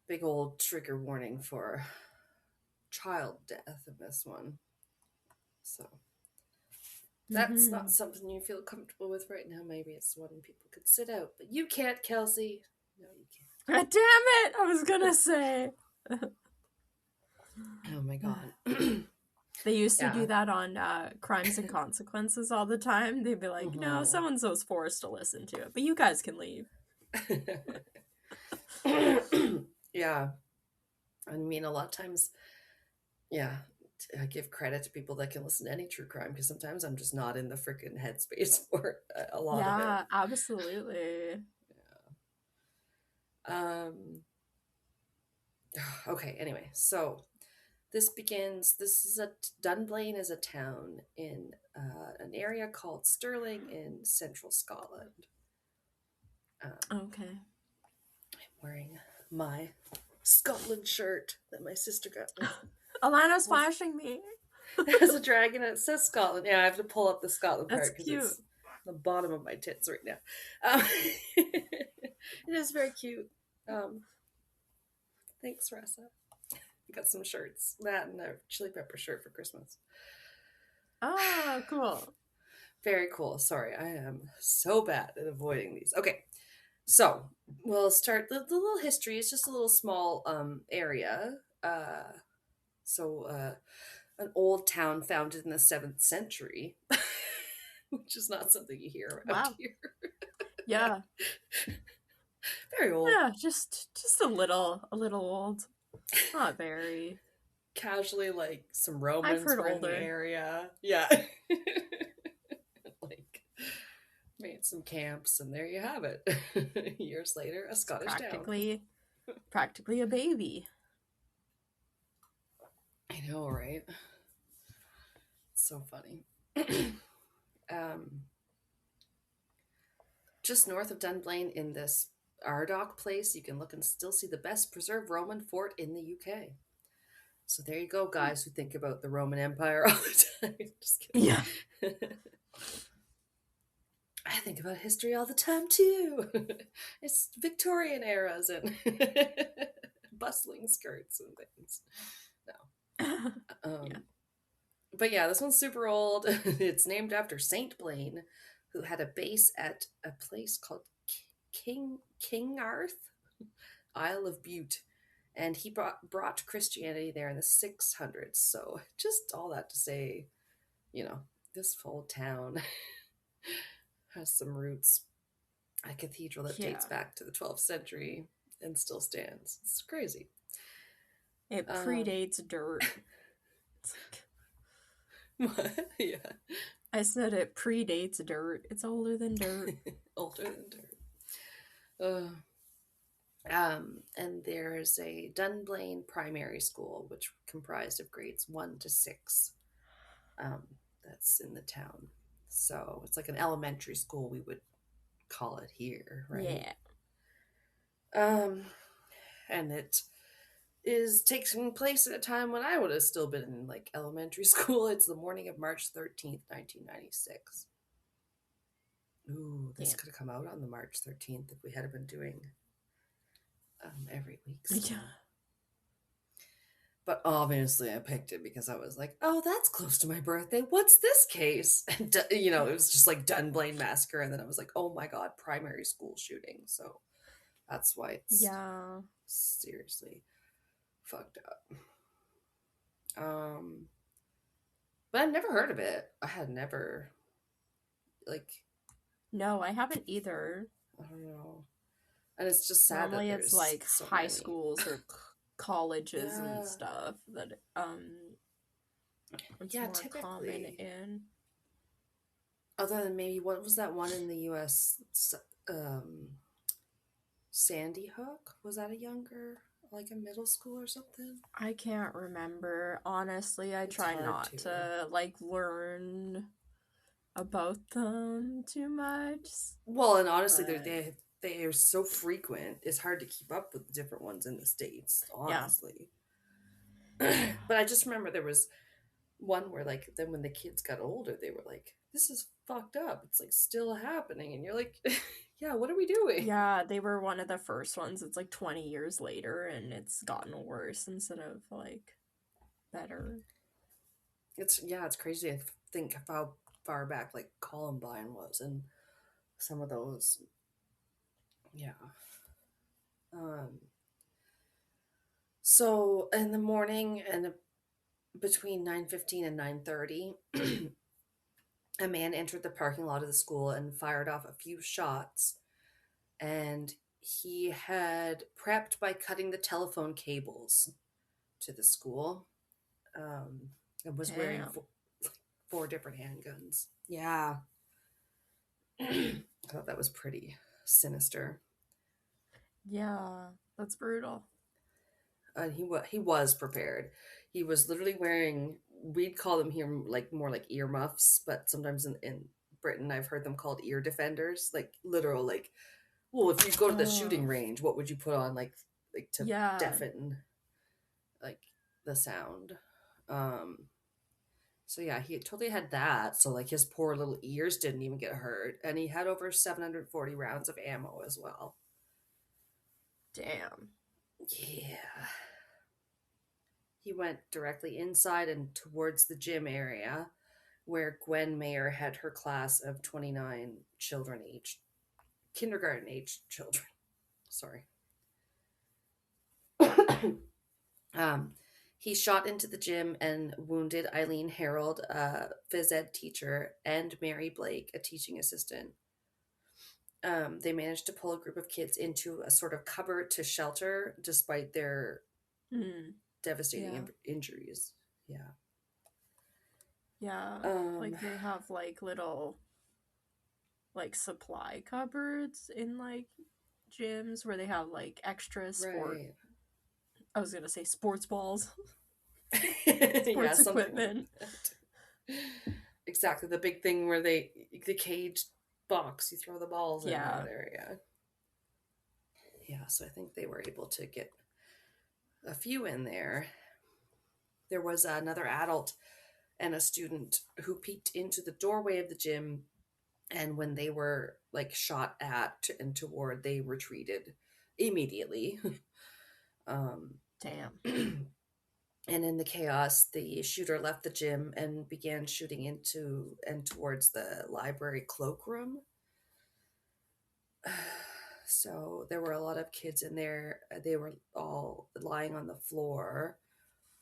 big old trigger warning for child death in this one. So that's not something you feel comfortable with right now. Maybe it's one people could sit out, but you can't, Kelsey. No, you can't. God damn it! I was gonna say. Oh my god. They used to do that on Crimes and Consequences all the time. They'd be like, no, so-and-so's forced to listen to it, but you guys can leave. Yeah. I mean, a lot of times, I give credit to people that can listen to any true crime, because sometimes I'm just not in the freaking headspace for a lot of it. Yeah, absolutely. Yeah. Okay, anyway, so this is Dunblane is a town in an area called Stirling in central Scotland. Okay. I'm wearing my Scotland shirt that my sister got me. Alana's flashing me. It has a dragon and it says Scotland. Yeah, I have to pull up the Scotland part because it's the bottom of my tits right now. It is very cute. Thanks, Ressa. I got some shirts. That and a chili pepper shirt for Christmas. Oh, cool. Very cool. Sorry, I am so bad at avoiding these. Okay, so we'll start the little history. It's just a little small area. An old town founded in the 7th century, which is not something you hear around here. Yeah. Very old. Yeah, just a little old. Not very. Casually, like, some Romans were older. in the area. Yeah. Like, made some camps, and there you have it. Years later, a Scottish town. Practically a baby. I know, right? So funny. Just north of Dunblane in this Ardagh place, you can look and still see the best preserved Roman fort in the UK. So there you go, guys who think about the Roman Empire all the time. Just kidding. Yeah. I think about history all the time too. It's Victorian eras and bustling skirts and things. No. Yeah. But yeah, this one's super old. It's named after Saint Blaine, who had a base at a place called Kingarth, Isle of Bute. And he brought Christianity there in the 600s. So just all that to say, this old town has some roots. A cathedral that dates back to the 12th century and still stands. It's crazy. It predates dirt. What? Yeah. I said it predates dirt. It's older than dirt. Older than dirt. And there's a Dunblane primary school, which comprised of grades 1 to 6. That's in the town. So it's like an elementary school, we would call it here, right? Yeah. And it is taking place at a time when I would have still been in like elementary school. It's the morning of March 13th, 1996. Ooh, this could have come out on the March 13th if we had been doing every week. So. Yeah. But obviously I picked it because I was like, oh, that's close to my birthday. What's this case? And, it was just like Dunblane Massacre. And then I was like, oh my God, primary school shooting. So that's why it's seriously fucked up. But I've never heard of it. I had never, No, I haven't either. I don't know. And it's just sad. Normally that it's like so high many. Schools or colleges and stuff that it's more typically common in. Other than maybe, what was that one in the US, Sandy Hook? Was that a younger, like a middle school or something? I can't remember. Honestly, I try not to learn about them too much. Well, and honestly, they are so frequent. It's hard to keep up with the different ones in the States, honestly. Yeah. But I just remember there was one where, then when the kids got older, they were like, this is fucked up. It's, still happening. And you're like, yeah, what are we doing? Yeah, they were one of the first ones. It's, 20 years later, and it's gotten worse instead of, better. It's crazy to think how far back, Columbine was and some of those. Yeah. So in the morning and between 9:15 and 9:30, a man entered the parking lot of the school and fired off a few shots. And he had prepped by cutting the telephone cables to the school. And was wearing 4 different handguns. Yeah. I thought that was pretty sinister. Yeah, that's brutal. And he was prepared. He was literally wearing, we'd call them here more like earmuffs, but sometimes in Britain I've heard them called ear defenders, literal well, if you go to the shooting range, what would you put on to deafen the sound? So yeah, he totally had that. So his poor little ears didn't even get hurt, and he had over 740 rounds of ammo as well. Damn. Yeah. He went directly inside and towards the gym area, where Gwen Mayer had her class of 29 kindergarten aged children. Sorry. He shot into the gym and wounded Eileen Harold, a phys ed teacher, and Mary Blake, a teaching assistant. They managed to pull a group of kids into a sort of cupboard to shelter despite their devastating injuries. Yeah. Yeah. Like they have like little like supply cupboards in like gyms where they have like extra sport. Right. I was gonna say sports balls. Sports equipment. Like exactly, the big thing where the cage box you throw the balls in there. Yeah, so I think they were able to get a few in there. There was another adult and a student who peeked into the doorway of the gym, and when they were like shot at and toward, they retreated immediately. Damn. And in the chaos, the shooter left the gym and began shooting into and towards the library cloakroom. So there were a lot of kids in there. They were all lying on the floor,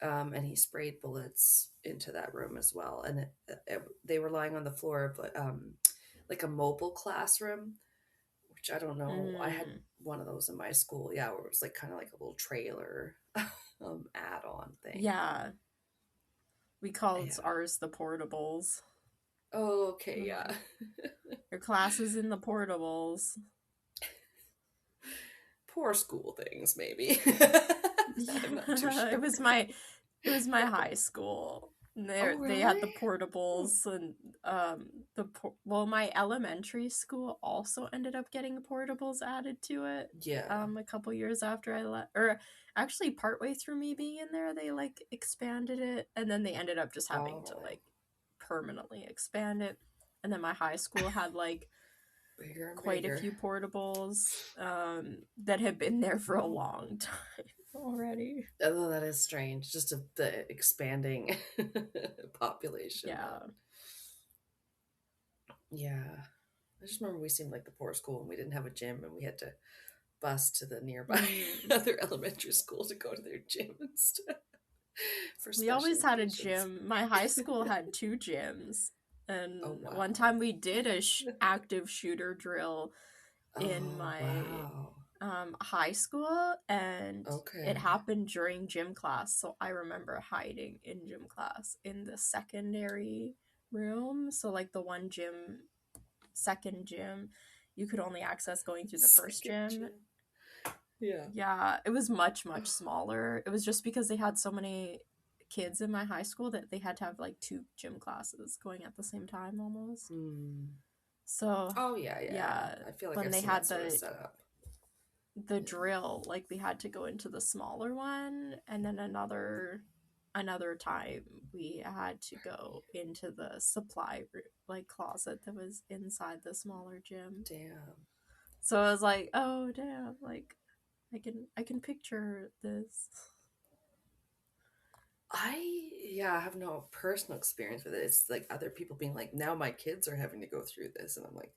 and he sprayed bullets into that room as well. And they were lying on the floor of like a mobile classroom, which I don't know. I had one of those in my school. Yeah, where it was like kind of like a little trailer add-on thing. Yeah. We called ours the portables. Oh, okay, yeah. Your class is in the portables. Poor school things, maybe. I'm not too sure. It was my high school. They had the portables, and my elementary school also ended up getting portables added to it. Yeah. A couple years after I left, or actually partway through me being in there, they like expanded it, and then they ended up just having to like permanently expand it. And then my high school had like quite a few portables that had been there for a long time already. Oh, that is strange. Just the expanding population. Yeah. I just remember we seemed like the poor school and we didn't have a gym and we had to bus to the nearby other elementary school to go to their gym and stuff. We always had a gym. My high school had 2 gyms. And one time we did a active shooter drill in my high school, and it happened during gym class. So I remember hiding in gym class in the secondary room. So like the second gym, you could only access going through the first gym. Yeah, it was much, much smaller. It was just because they had so many kids in my high school that they had to have like 2 gym classes going at the same time almost. So I feel like when they had the Mm. drill, like we had to go into the smaller one, and then another time we had to go into the supply like closet that was inside the smaller gym. Damn. So I was like, oh damn, like I can picture this. I have no personal experience with it. It's like other people being like, now my kids are having to go through this, and I'm like,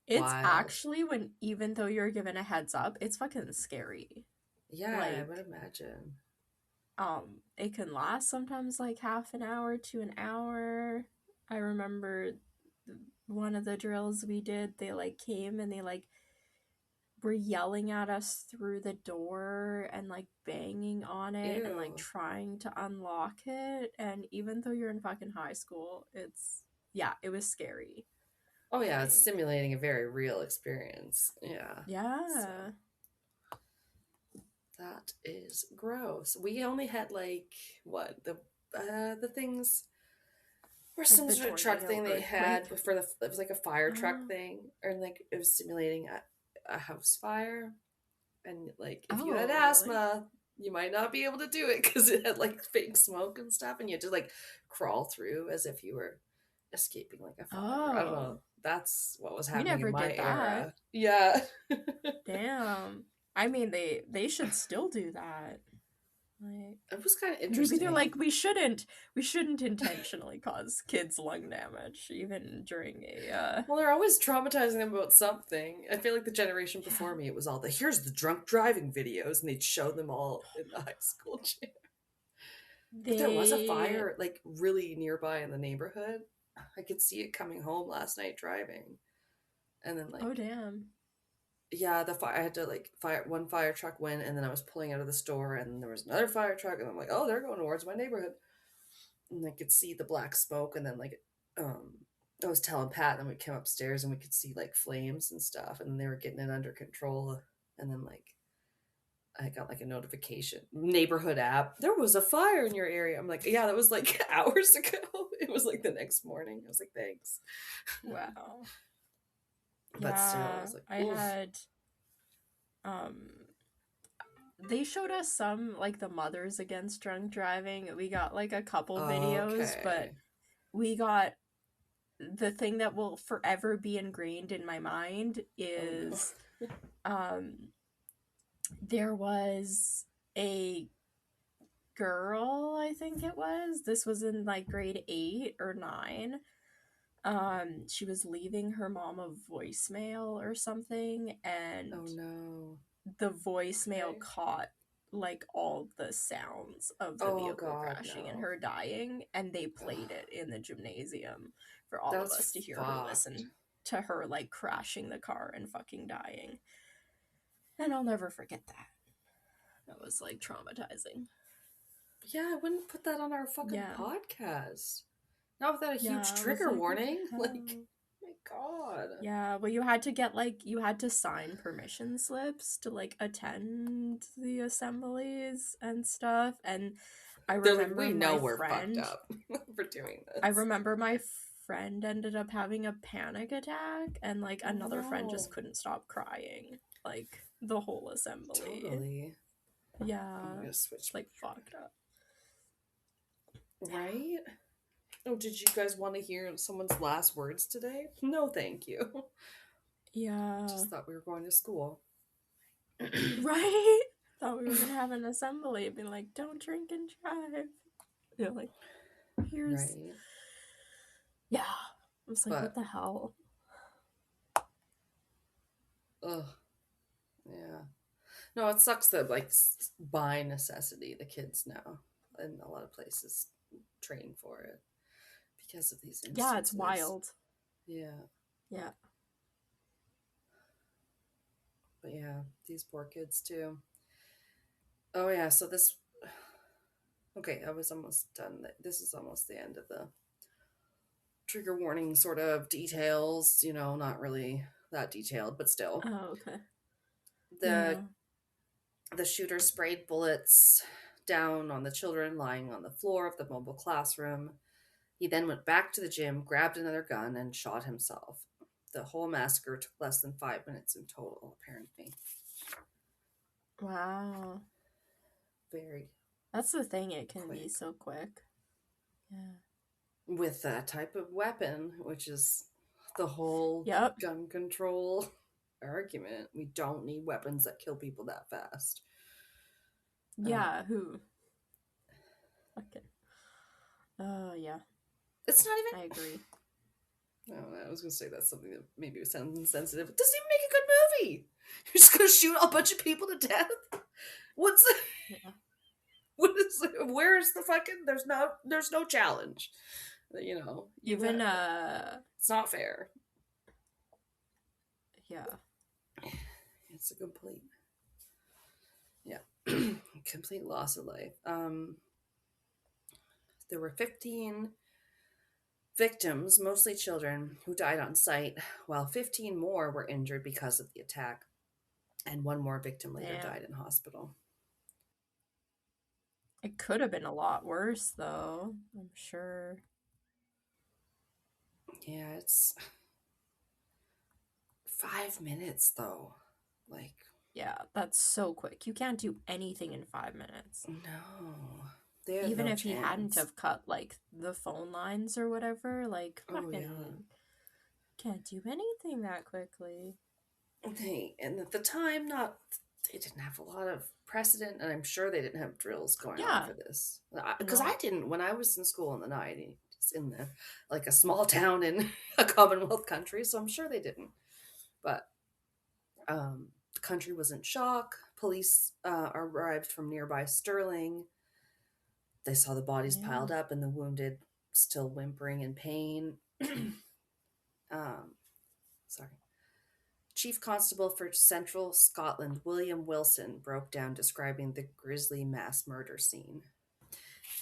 it's actually, when even though you're given a heads up, it's fucking scary. Yeah, like, I would imagine. It can last sometimes like half an hour to an hour. I remember one of the drills we did, they like came and they like were yelling at us through the door and like banging on it and like trying to unlock it. And even though you're in fucking high school, it was scary. Oh yeah, it's simulating a very real experience. Yeah. So, that is gross. We only had like the things or like some sort of truck thing they had it was like a fire truck thing, or like it was simulating a house fire, and like if you had asthma, you might not be able to do it because it had like fake smoke and stuff, and you had to like crawl through as if you were escaping like a fire. I don't know. That's what was happening in my era. Yeah. Damn. I mean, they should still do that. Like, it was kind of interesting. maybe they're like, we shouldn't intentionally cause kids lung damage, even during a. Well, they're always traumatizing them about something. I feel like the generation before me, it was all here's the drunk driving videos, and they'd show them all in the high school gym. But there was a fire, like, really nearby in the neighborhood. I could see it coming home last night driving. And then, like... Oh, damn. Yeah, I had to, like, one fire truck went, and then I was pulling out of the store, and there was another fire truck, and I'm like, oh, they're going towards my neighborhood. And I could see the black smoke, and then, like, I was telling Pat, and then we came upstairs, and we could see, like, flames and stuff, and they were getting it under control. And then, like, I got, like, a notification. Neighborhood app. There was a fire in your area. I'm like, yeah, that was, like, hours ago. It was, like, the next morning. I was like, thanks. Wow. But yeah, still, I was like, I oof. had, they showed us some, like, the Mothers Against Drunk Driving. We got, like, a couple videos, but we got the thing that will forever be ingrained in my mind is, there was a girl, I think it was. This was in, like, grade 8 or 9. She was leaving her mom a voicemail or something, and oh no, the voicemail caught, like, all the sounds of the vehicle crashing and her dying, and they played it in the gymnasium for all of us to hear her listen to her, like, crashing the car and fucking dying. And I'll never forget that. That was, like, traumatizing. Yeah, I wouldn't put that on our fucking podcast. Not without a huge trigger warning. Like, my God. Yeah, well, you had to get, like, you had to sign permission slips to, like, attend the assemblies and stuff. And I remember we know we're fucked up for doing this. I remember my friend ended up having a panic attack, and, like, another friend just couldn't stop crying, like, the whole assembly. Totally. Yeah. I'm gonna switch. Like, fucked up. Right? Oh, did you guys want to hear someone's last words today? No, thank you. Yeah. Just thought we were going to school. Right? Thought we were going to have an assembly and be like, don't drink and drive. You're like, here's... Right. Yeah. I was like, what the hell? Ugh. Yeah. No, it sucks that, like, by necessity, the kids now, in a lot of places, train for it. Because of these instances. Yeah, it's wild. Yeah. Yeah. But yeah, these poor kids too. Oh yeah, so this... Okay, I was almost done. This is almost the end of the trigger warning sort of details. You know, not really that detailed, but still. Oh, okay. The shooter sprayed bullets down on the children lying on the floor of the mobile classroom. He then went back to the gym, grabbed another gun, and shot himself. The whole massacre took less than 5 minutes in total, apparently. Wow. Very. That's the thing, it can be so quick. Yeah. With that type of weapon, which is the whole gun control argument. We don't need weapons that kill people that fast. Yeah, who? Okay. Yeah. It's not even... I agree. No, I was going to say that's something that maybe sounds insensitive. It doesn't even make a good movie. You're just going to shoot a bunch of people to death? What's... Yeah. What is... Where's the fucking... There's no challenge. You know. Even, It's not fair. Yeah. It's a complete... Yeah. Complete loss of life. There were 15 victims, mostly children, who died on site, while 15 more were injured because of the attack, and one more victim later died in hospital. It could have been a lot worse, though, I'm sure. Yeah, it's 5 minutes, though. Like... Yeah, that's so quick. You can't do anything in 5 minutes. No. Even if he hadn't have cut, like, the phone lines or whatever, like, fucking can't do anything that quickly. Okay, and at the time, not they didn't have a lot of precedent, and I'm sure they didn't have drills going on for this. Because I didn't when I was in school in the 90s, in the like a small town in a Commonwealth country, so I'm sure they didn't. But the country was in shock. Police arrived from nearby Stirling. They saw the bodies piled up and the wounded still whimpering in pain. Chief Constable for Central Scotland, William Wilson, broke down describing the grisly mass murder scene.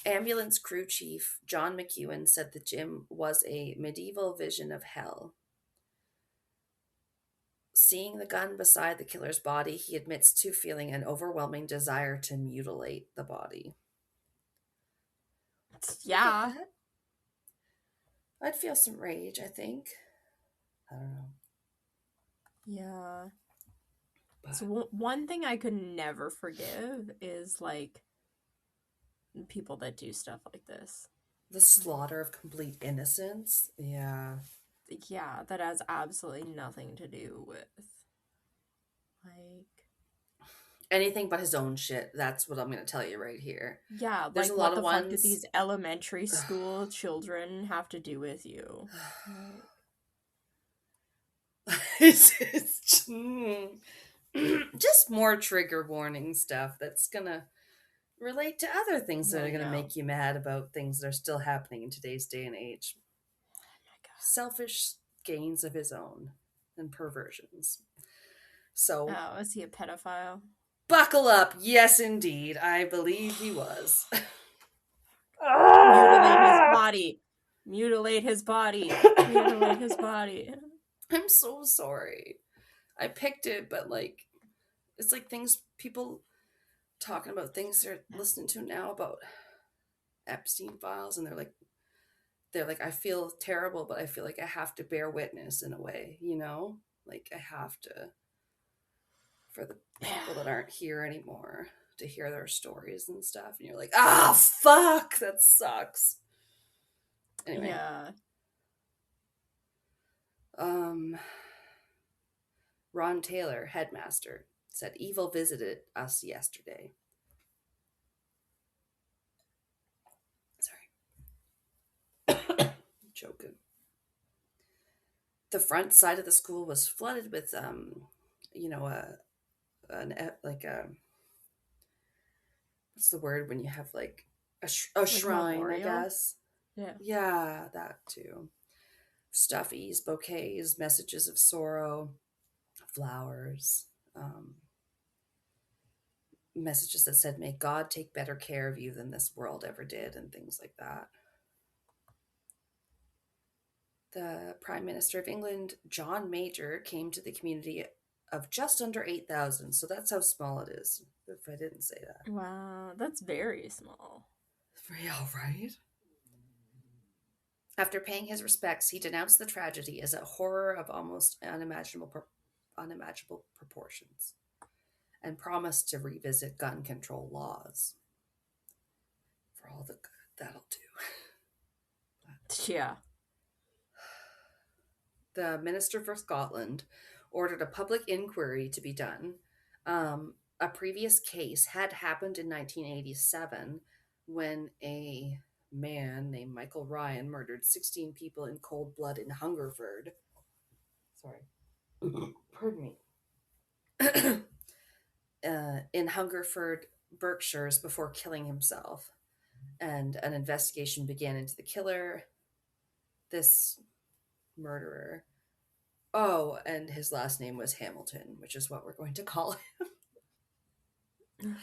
Ambulance crew chief John McEwen said the gym was a medieval vision of hell. Seeing the gun beside the killer's body, he admits to feeling an overwhelming desire to mutilate the body. Yeah. I'd feel some rage, I think. I don't know. Yeah. So one thing I could never forgive is, like, people that do stuff like this. The slaughter of complete innocence? Yeah. Yeah, that has absolutely nothing to do with, like... anything but his own shit. That's what I'm going to tell you right here. Yeah, there's like, a lot what of the fuck ones... did these elementary school children have to do with you? It's just more trigger warning stuff that's going to relate to other things that are going to make you mad about things that are still happening in today's day and age. Oh my God. Selfish gains of his own and perversions. So, oh, is he a pedophile? Buckle up. Yes, indeed. I believe he was. Mutilate his body. Mutilate his body. Mutilate his body. I'm so sorry. I picked it, but like, it's like things people talking about things they're listening to now about Epstein files, and they're like, I feel terrible, but I feel like I have to bear witness in a way, you know? Like I have to, for the people that aren't here anymore, to hear their stories and stuff. And you're like, fuck, that sucks. Anyway. Yeah. Ron Taylor, headmaster, said evil visited us yesterday. Sorry. Joking. The front side of the school was flooded with, what's the word when you have like a shrine, memorial? I guess. Yeah, that too. Stuffies, bouquets, messages of sorrow, flowers, messages that said, may God take better care of you than this world ever did, and things like that. The Prime Minister of England, John Major, came to the community of just under 8,000. So that's how small it is, if I didn't say that. Wow, that's very small. Yeah, right? After paying his respects, he denounced the tragedy as a horror of almost unimaginable proportions and promised to revisit gun control laws. For all the good that'll do. Yeah. The Minister for Scotland ordered a public inquiry to be done. A previous case had happened in 1987 when a man named Michael Ryan murdered 16 people in cold blood in Hungerford. Sorry. Pardon me. In Hungerford, Berkshires, before killing himself. And an investigation began into the killer, this murderer. Oh, and his last name was Hamilton, which is what we're going to call him.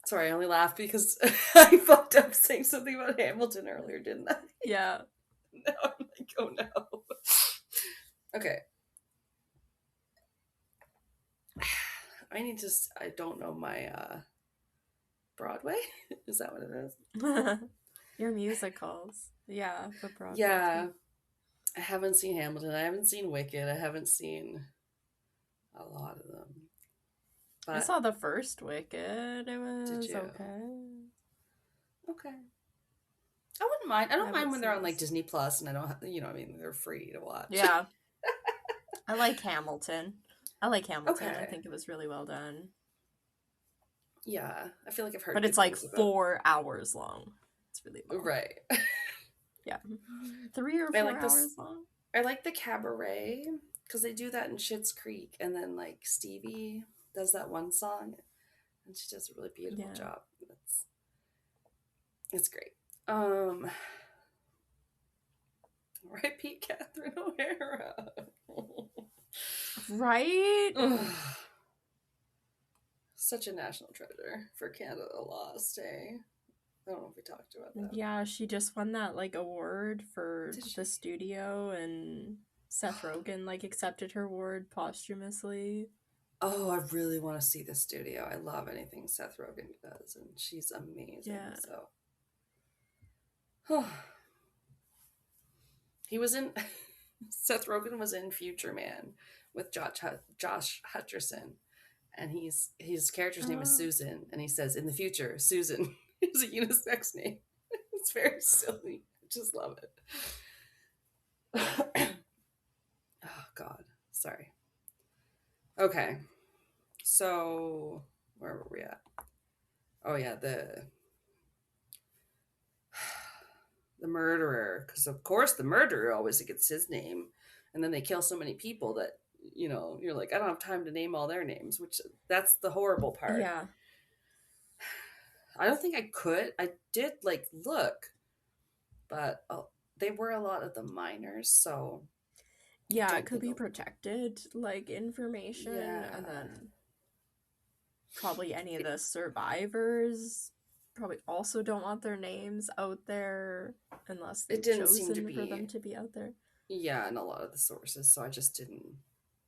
Sorry, I only laughed because I fucked up saying something about Hamilton earlier, didn't I? Yeah. No, I'm like, oh no. Okay. I don't know my Broadway? Is that what it is? Your musicals. Yeah, for Broadway. Yeah. I haven't seen Hamilton. I haven't seen Wicked. I haven't seen a lot of them. But I saw the first Wicked. It was okay. Okay. I wouldn't mind. I don't mind when they're on like Disney Plus and I don't have, they're free to watch. Yeah. I like Hamilton. I like Hamilton. Okay. I think it was really well done. Yeah, I feel like I've heard. But it's like 4 hours long. It's really long. Right. Yeah. 3 or 4 hours long. I like the cabaret because they do that in Schitt's Creek, and then like Stevie does that one song, and she does a really beautiful job. It's great. R.I.P. Catherine O'Hara. Right? Such a national treasure for Canada lost, eh? I don't know if we talked about that. Yeah, she just won that like award for the studio, and Seth Rogen like accepted her award posthumously. Oh, I really want to see the studio. I love anything Seth Rogen does, and she's amazing. Yeah. So, he was in. Seth Rogen was in Future Man with Josh Hutcherson, and his character's name is Susan, and he says in the future Susan is a unisex name. It's very silly. I just love it. Oh God, sorry. Okay, so where were we at? Oh yeah, the murderer, because of course the murderer always gets his name, and then they kill so many people that you're like, I don't have time to name all their names, which that's the horrible part. Yeah, I don't think I could. I did like look, but they were a lot of the minors, so yeah, it could be protected like information, and then probably any of the survivors probably also don't want their names out there unless they've chosen for them to be out there. Yeah, and a lot of the sources, so I just didn't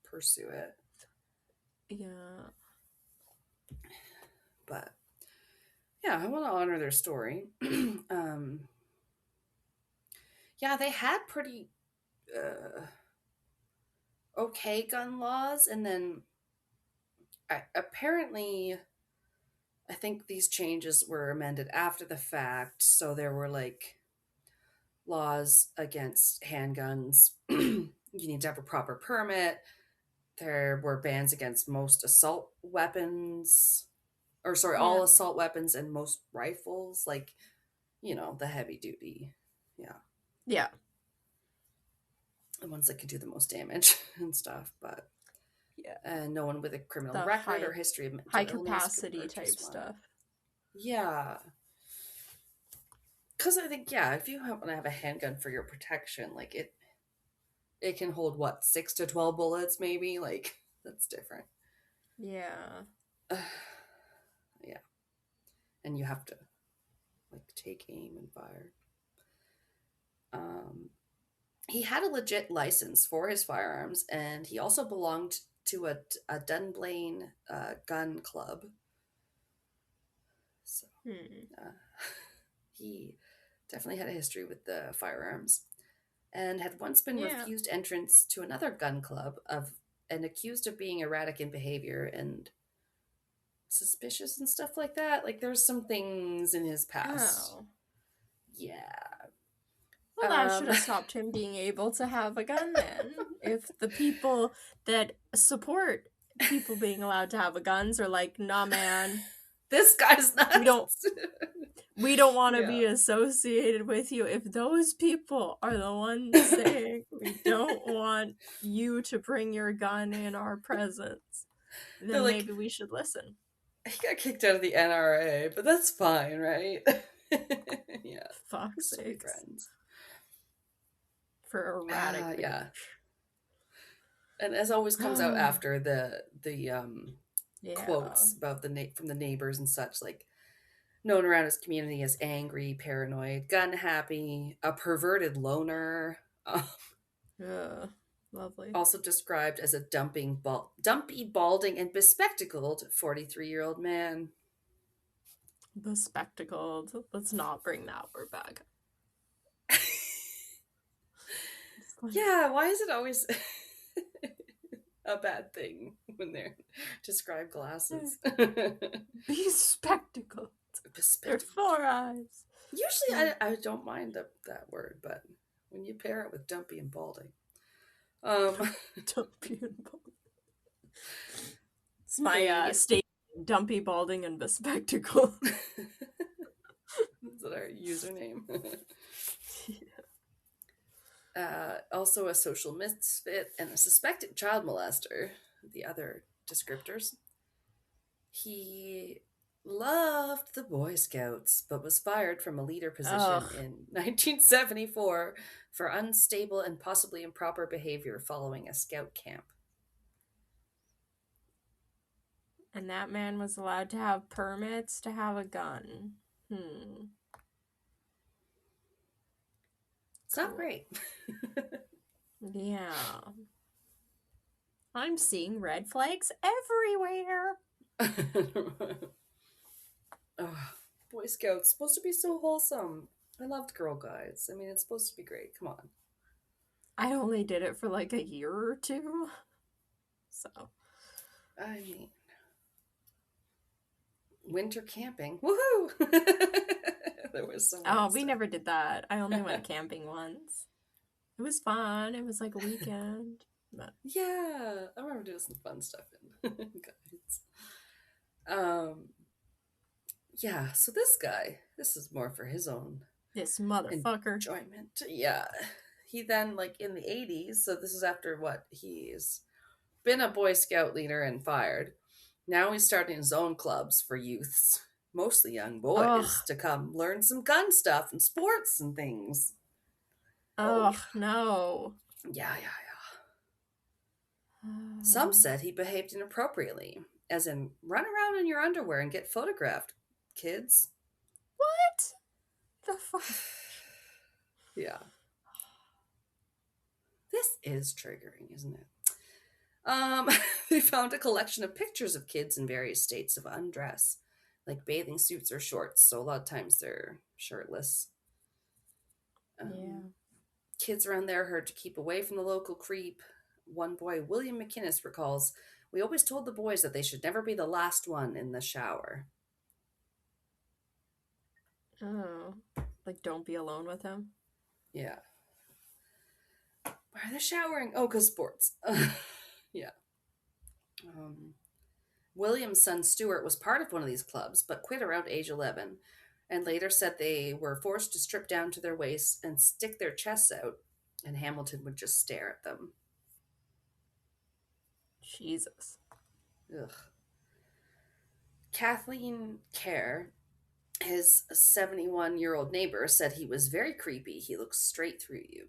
pursue it. Yeah. But yeah, I want to honor their story. Yeah, they had pretty okay gun laws, and then apparently I think these changes were amended after the fact, so there were like laws against handguns. You need to have a proper permit. There were bans against most assault weapons, all assault weapons and most rifles, like, the heavy duty. Yeah. The ones that could do the most damage and stuff, but yeah. And no one with a criminal record or history of mental high capacity type stuff. Yeah. Because I think, if you want to have a handgun for your protection, like it can hold, 6 to 12 bullets, maybe? Like, that's different. Yeah. Yeah. And you have to, take aim and fire. He had a legit license for his firearms, and he also belonged to a Dunblane gun club. So, he definitely had a history with the firearms, and had once been refused entrance to another gun club and accused of being erratic in behavior and suspicious and stuff like that. Like, there's some things in his past. Oh. Yeah. Well, that should have stopped him being able to have a gun then. If the people that support people being allowed to have a guns are like, nah, man, this guy's nuts. We don't want to be associated with you. If those people are the ones saying we don't want you to bring your gun in our presence, then maybe we should listen. He got kicked out of the NRA, but that's fine, right? Yeah. Fuck's sake. Friends. For erratic. Yeah. And as always comes out after the quotes about from the neighbors and such, like, known around his community as angry, paranoid, gun happy, a perverted loner. Yeah, lovely. Also described as a dumpy, balding, and bespectacled 43-year-old man. Bespectacled. Let's not bring that word back. Yeah, why is it always a bad thing when they're described glasses? Bespectacled. They're 4 eyes. Usually I don't mind that word, but when you pair it with dumpy and balding. Dumpy and balding. my state dumpy, balding, and bespectacled. Is that our username? Also a social misfit and a suspected child molester, the other descriptors. He loved the Boy Scouts, but was fired from a leader position in 1974 for unstable and possibly improper behavior following a scout camp. And that man was allowed to have permits to have a gun. It's not great. Yeah. I'm seeing red flags everywhere. Boy Scouts, supposed to be so wholesome. I loved Girl Guides. I mean, it's supposed to be great. Come on. I only did it for like a year or two. So. I mean, winter camping. Woohoo! There was so much we never did that. I only went camping once. It was fun. It was like a weekend. But... yeah, I remember doing some fun stuff in guides. Yeah, so this guy, this is more for his own this motherfucker enjoyment. Yeah. He then, like, in the 80s, so this is after what? He's been a Boy Scout leader and fired. Now he's starting his own clubs for youths, mostly young boys, to come learn some gun stuff and sports and things. No. Yeah. Some said he behaved inappropriately, as in, run around in your underwear and get photographed, kids. What the fuck? Yeah. This is triggering, isn't it? They found a collection of pictures of kids in various states of undress, like bathing suits or shorts. So a lot of times they're shirtless. Kids around there heard to keep away from the local creep. One boy, William McInnes, recalls, "We always told the boys that they should never be the last one in the shower." Oh, like don't be alone with him? Yeah. Why are they showering? Oh, because sports. Yeah. William's son Stuart was part of one of these clubs, but quit around age 11, and later said they were forced to strip down to their waists and stick their chests out, and Hamilton would just stare at them. Jesus. Ugh. Kathleen Kerr, his 71-year-old neighbor, said he was very creepy. He looked straight through you.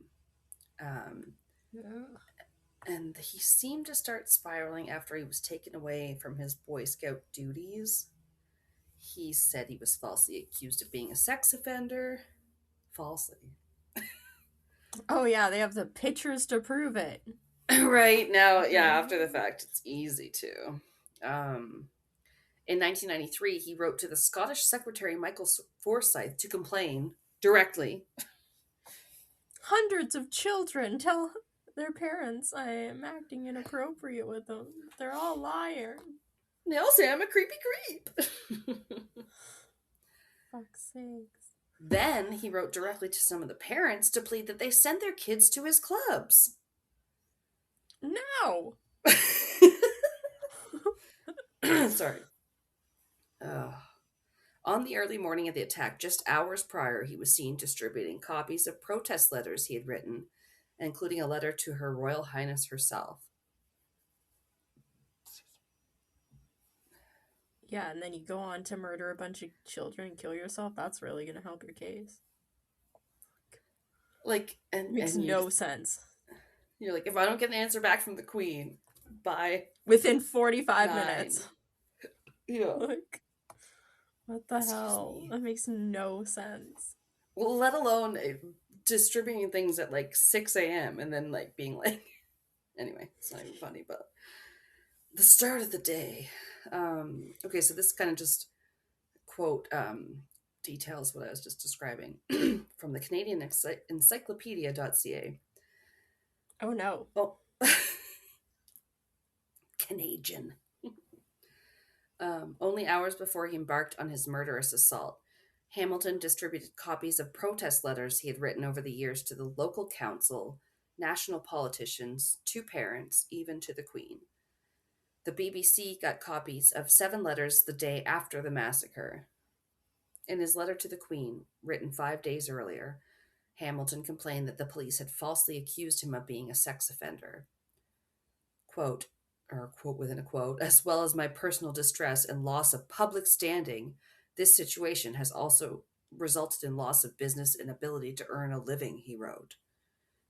And he seemed to start spiraling after he was taken away from his Boy Scout duties. He said he was falsely accused of being a sex offender. Falsely. Oh yeah, they have the pictures to prove it. Right, now, yeah, after the fact, it's easy to. In 1993, he wrote to the Scottish Secretary Michael Forsyth to complain directly. Hundreds of children tell their parents I am acting inappropriate with them. They're all liars. They all say I'm a creepy creep. Fuck's sakes. Then he wrote directly to some of the parents to plead that they send their kids to his clubs. No! Sorry. On the early morning of the attack, just hours prior, he was seen distributing copies of protest letters he had written, including a letter to Her Royal Highness herself. Yeah, and then you go on to murder a bunch of children and kill yourself. That's really going to help your case. Like, and makes no sense. You're like, if I don't get an answer back from the Queen by within 45 minutes. Yeah. Like, what the hell? That makes no sense. Well, let alone distributing things at like 6 a.m. and then like being like, anyway, it's not even funny, but the start of the day. Okay, so this kind of just quote details what I was just describing from the Canadian Encyclopedia.ca. Oh no. Oh. Canadian. Only hours before he embarked on his murderous assault, Hamilton distributed copies of protest letters he had written over the years to the local council, national politicians, to parents, even to the Queen. the BBC got copies of 7 letters the day after the massacre. In his letter to the Queen, written 5 days earlier, Hamilton complained that the police had falsely accused him of being a sex offender. Quote, or quote within a quote, as well as my personal distress and loss of public standing, this situation has also resulted in loss of business and ability to earn a living, he wrote.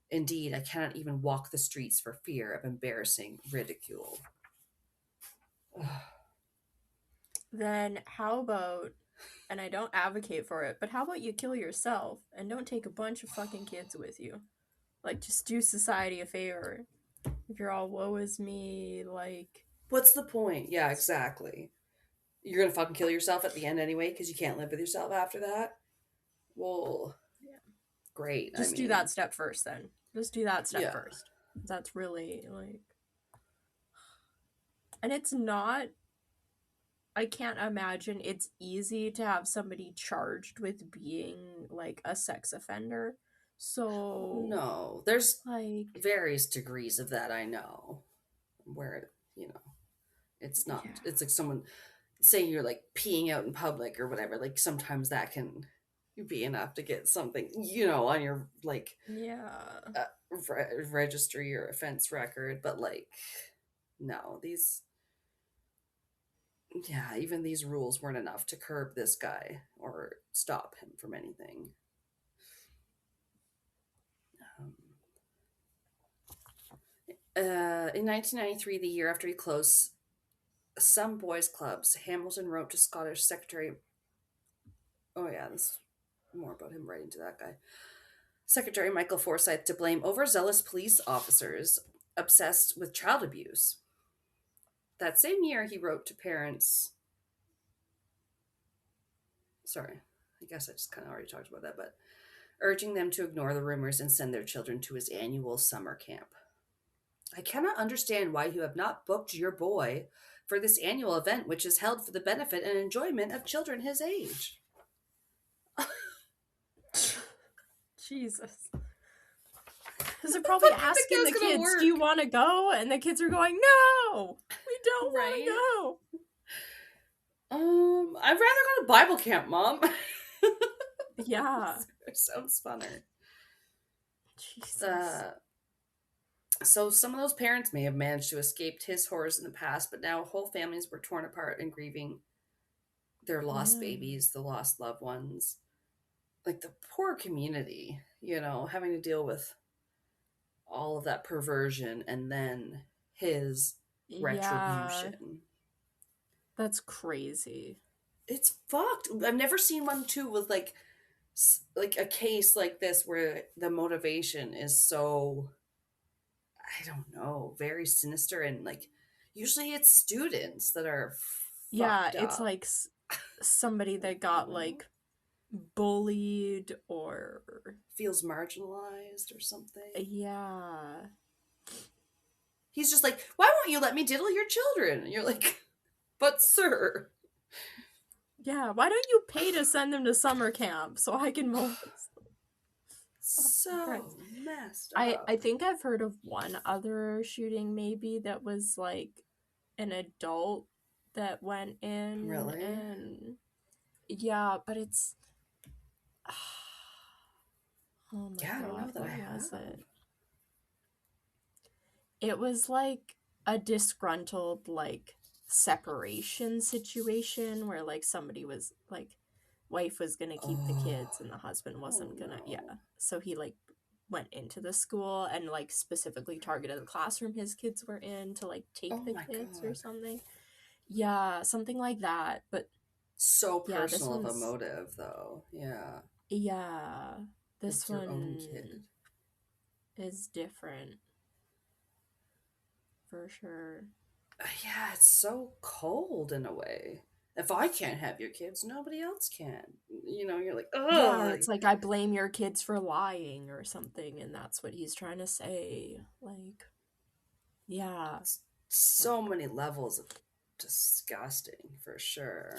Indeed, I cannot even walk the streets for fear of embarrassing ridicule. Then how about, and I don't advocate for it, but how about you kill yourself and don't take a bunch of fucking kids with you? Like, just do society a favor. If you're all woe is me, like... What's the point? Yeah, exactly. You're gonna fucking kill yourself at the end anyway because you can't live with yourself after that? Well, yeah. Great. Just do that step first then. Just do that step first. That's really, like... And it's not... I can't imagine it's easy to have somebody charged with being, like, a sex offender. So... No, there's, like... various degrees of that, I know. Where, you know, it's not... Yeah. It's like someone... Say you're, like, peeing out in public or whatever. Like, sometimes that can be enough to get something, you know, on your, like... Yeah. Registry or offense record. But, like, no, these... Yeah, even these rules weren't enough to curb this guy or stop him from anything. In 1993, the year after he closed some boys' clubs, Hamilton wrote to Scottish Secretary... Oh yeah, this is more about him writing to that guy. Secretary Michael Forsyth to blame overzealous police officers obsessed with child abuse. That same year, he wrote to parents... Sorry, I guess I just kind of already talked about that, but urging them to ignore the rumors and send their children to his annual summer camp. I cannot understand why you have not booked your boy for this annual event, which is held for the benefit and enjoyment of children his age. Jesus. Because they're probably asking the kids, do you want to go? And the kids are going, no, we don't want to go. I'd rather go to Bible camp, Mom. Yeah. It sounds funner. Jesus. So some of those parents may have managed to escape his horrors in the past, but now whole families were torn apart and grieving their lost babies, the lost loved ones. Like the poor community, you know, having to deal with all of that perversion and then his retribution. That's crazy. It's fucked. I've never seen one too with like a case like this where the motivation is so, I don't know, very sinister, and like usually it's students that are fucked up. It's like somebody that got like bullied or feels marginalized or something. Yeah. He's just like, why won't you let me diddle your children? And you're like, but sir. Yeah, why don't you pay to send them to summer camp so I can molest them? So messed up. I think I've heard of one other shooting maybe that was like an adult that went in. Really? And yeah, but it's... Oh my God, I don't know that what was it? It was like a disgruntled like separation situation where like somebody was like, wife was gonna keep the kids and the husband wasn't gonna. So he like went into the school and like specifically targeted the classroom his kids were in to like take the kids or something. Yeah, something like that. But so personal of a motive though. Yeah, this one own kid is different for sure. Yeah, it's so cold in a way. If I can't have your kids, nobody else can. You know, you're like, oh. Yeah, it's like I blame your kids for lying or something, and that's what he's trying to say. Like, yeah. So many levels of disgusting, for sure.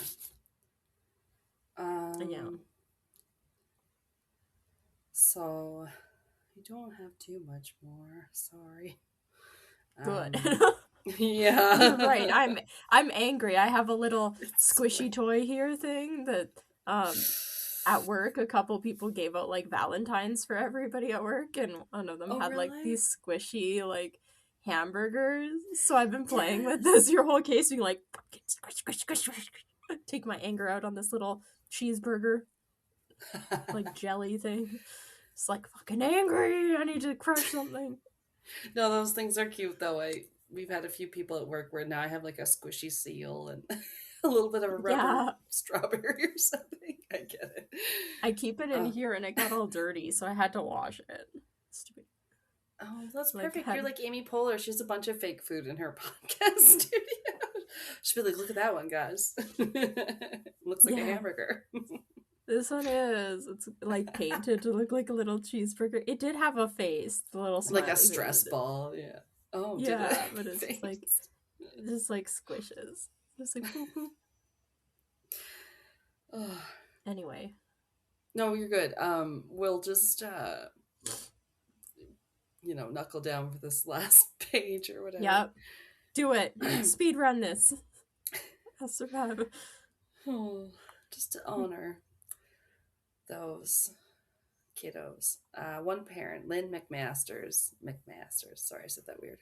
Yeah. So, I don't have too much more. Sorry. Good. Yeah. Right. I'm angry. I have a little squishy toy here thing that at work a couple people gave out like Valentines for everybody at work, and one of them had like really? these squishy like hamburgers. So I've been playing with this your whole case, being like squish, squish, squish, squish. Take my anger out on this little cheeseburger like jelly thing. It's like fucking angry. I need to crush something. No, those things are cute though. We've had a few people at work where now I have like a squishy seal and a little bit of a rubber strawberry or something. I get it. I keep it in here and it got all dirty, so I had to wash it. Stupid. Oh, that's like, perfect. You're like Amy Poehler. She has a bunch of fake food in her podcast studio. She'll be like, look at that one, guys. Looks like a hamburger. This one is. It's like painted to look like a little cheeseburger. It did have a face, the little like a stress ball. Yeah. Oh, yeah, but it's just like squishes. Just like boop, boop. Anyway. No, you're good. We'll just knuckle down for this last page or whatever. Yep. Do it. Speed run this. I'll survive. Just to honor those kiddos. One parent, Lynn McMasters, sorry, I said that weird.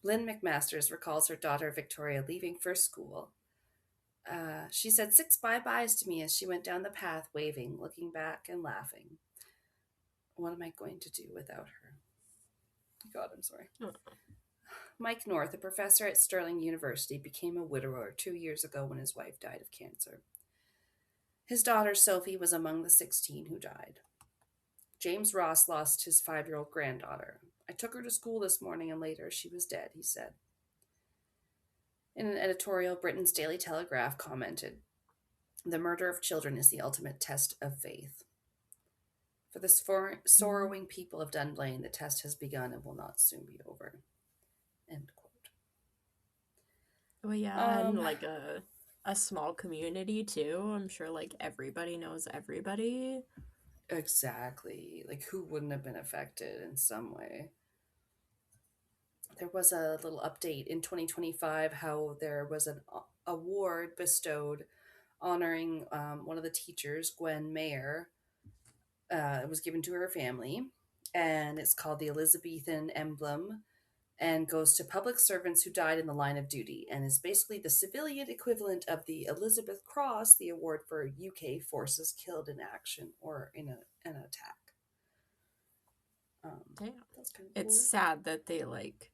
Lynn McMasters recalls her daughter Victoria leaving for school. She said 6 bye-byes to me as she went down the path, waving, looking back and laughing. What am I going to do without her? God, I'm sorry. Oh. Mike North, a professor at Sterling University, became a widower 2 years ago when his wife died of cancer. His daughter, Sophie, was among the 16 who died. James Ross lost his 5-year-old granddaughter. I took her to school this morning and later she was dead, he said. In an editorial, Britain's Daily Telegraph commented, "The murder of children is the ultimate test of faith. For the sorrowing people of Dunblane, the test has begun and will not soon be over." End quote. Well, yeah, and like a small community too. I'm sure like everybody knows everybody. Exactly. Like who wouldn't have been affected in some way? There was a little update in 2025 how there was an award bestowed honoring one of the teachers, Gwen Mayer. It was given to her family, and it's called the Elizabethan Emblem, and goes to public servants who died in the line of duty, and is basically the civilian equivalent of the Elizabeth Cross, the award for UK forces killed in action or in an attack. Yeah. That's kind of cool. It's sad that they like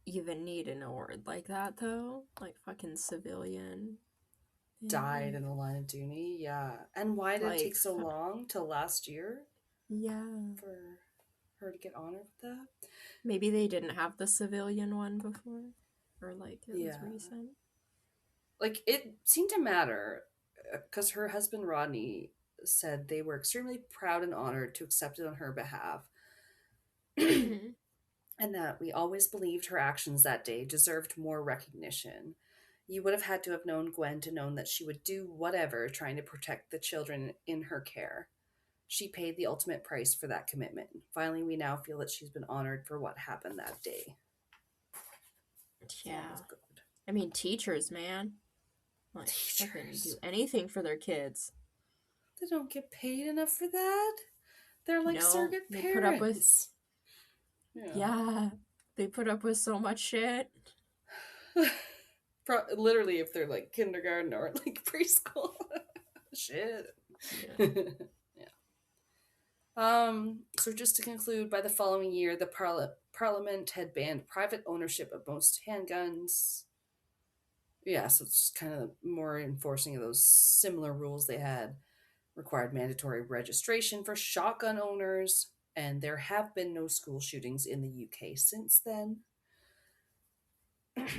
even need an award like that though. Like fucking civilian died in the line of duty. Yeah. And why did it take so long till last year? Yeah. For her to get honored with that? Maybe they didn't have the civilian one before, or like it was recent. Like it seemed to matter because her husband Rodney said they were extremely proud and honored to accept it on her behalf. And that we always believed her actions that day deserved more recognition. You would have had to have known Gwen to know that she would do whatever trying to protect the children in her care. She paid the ultimate price for that commitment. Finally, we now feel that she's been honored for what happened that day. Yeah. I mean, teachers, man. Like, they can do anything for their kids. They don't get paid enough for that. They're like surrogate parents. Put up with... Yeah. They put up with so much shit. Literally, if they're like kindergarten or like preschool. Shit. Yeah. So just to conclude, by the following year, the Parliament had banned private ownership of most handguns. Yeah, so it's just kind of more enforcing of those similar rules they had. Required mandatory registration for shotgun owners, and there have been no school shootings in the UK since then.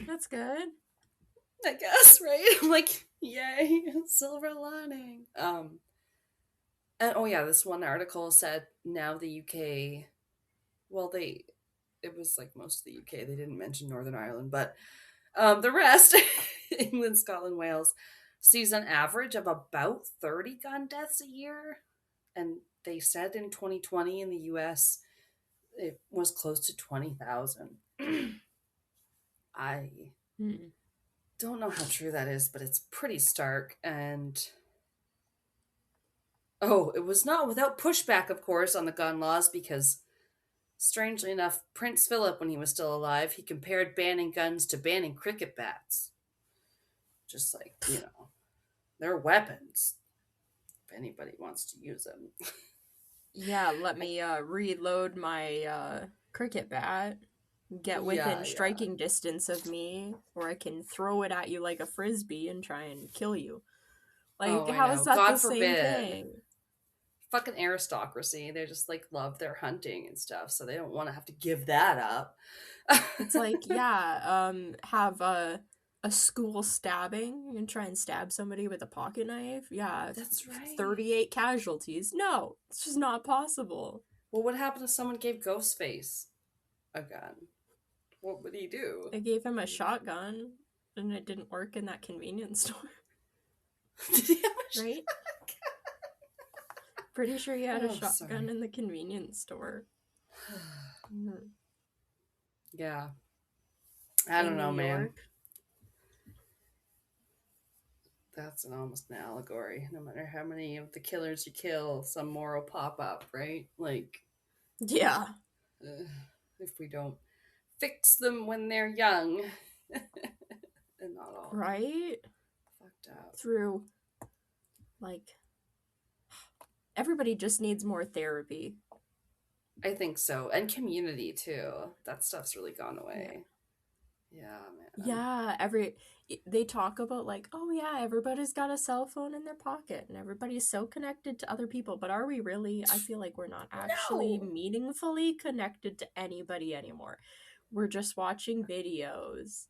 That's good. I guess, right? I'm like, yay, silver lining. And oh yeah, this one article said now the UK, well, it was like most of the UK, they didn't mention Northern Ireland, but the rest, England, Scotland, Wales, sees an average of about 30 gun deaths a year. And they said in 2020 in the US, it was close to 20,000. I don't know how true that is, but it's pretty stark. And it was not without pushback, of course, on the gun laws, because strangely enough, Prince Philip, when he was still alive, he compared banning guns to banning cricket bats. Just like, they're weapons if anybody wants to use them. Yeah, let me reload my cricket bat, get within striking distance of me, or I can throw it at you like a frisbee and try and kill you. Like, how is that God the forbid. same thing? Fucking aristocracy. They just like love their hunting and stuff, so they don't want to have to give that up. It's like, have a school stabbing and try and stab somebody with a pocket knife. Yeah, that's right. 38 casualties. No, it's just not possible. Well, what happened if someone gave Ghostface a gun? What would he do? They gave him a shotgun, and it didn't work in that convenience store. Did he have a right? Pretty sure he had a shotgun in the convenience store. Yeah. I don't know, man. That's almost an allegory. No matter how many of the killers you kill, some more will pop up, right? Like, yeah. If we don't fix them when they're young, and not all right, fucked up. Through, like, everybody just needs more therapy. I think so, and community too. That stuff's really gone away. Yeah, man. Yeah, they talk about like, oh yeah, everybody's got a cell phone in their pocket and everybody's so connected to other people, but are we really? I feel like we're not actually meaningfully connected to anybody anymore. We're just watching videos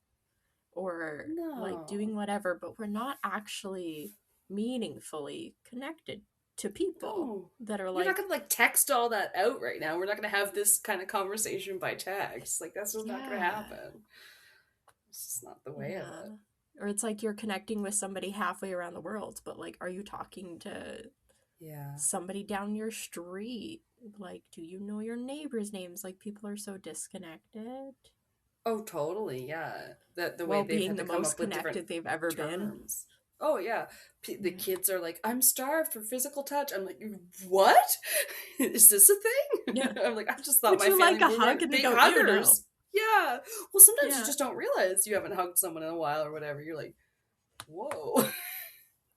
or like doing whatever, but we're not actually meaningfully connected to people that are like... You're not gonna like text all that out right now. We're not gonna have this kind of conversation by text. Like, that's just not gonna happen. It's just not the way of it. Or it's like you're connecting with somebody halfway around the world, but like, are you talking to somebody down your street? Like, do you know your neighbors' names? Like, people are so disconnected. Oh, totally, yeah. The way they've had to come up with different they've ever terms. Been. Oh, yeah. The kids are like, I'm starved for physical touch. I'm like, what? Is this a thing? Yeah. I'm like, I just thought Would my you family like a hug? And they go, huggers. Yeah. Well, sometimes you just don't realize you haven't hugged someone in a while or whatever. You're like, whoa.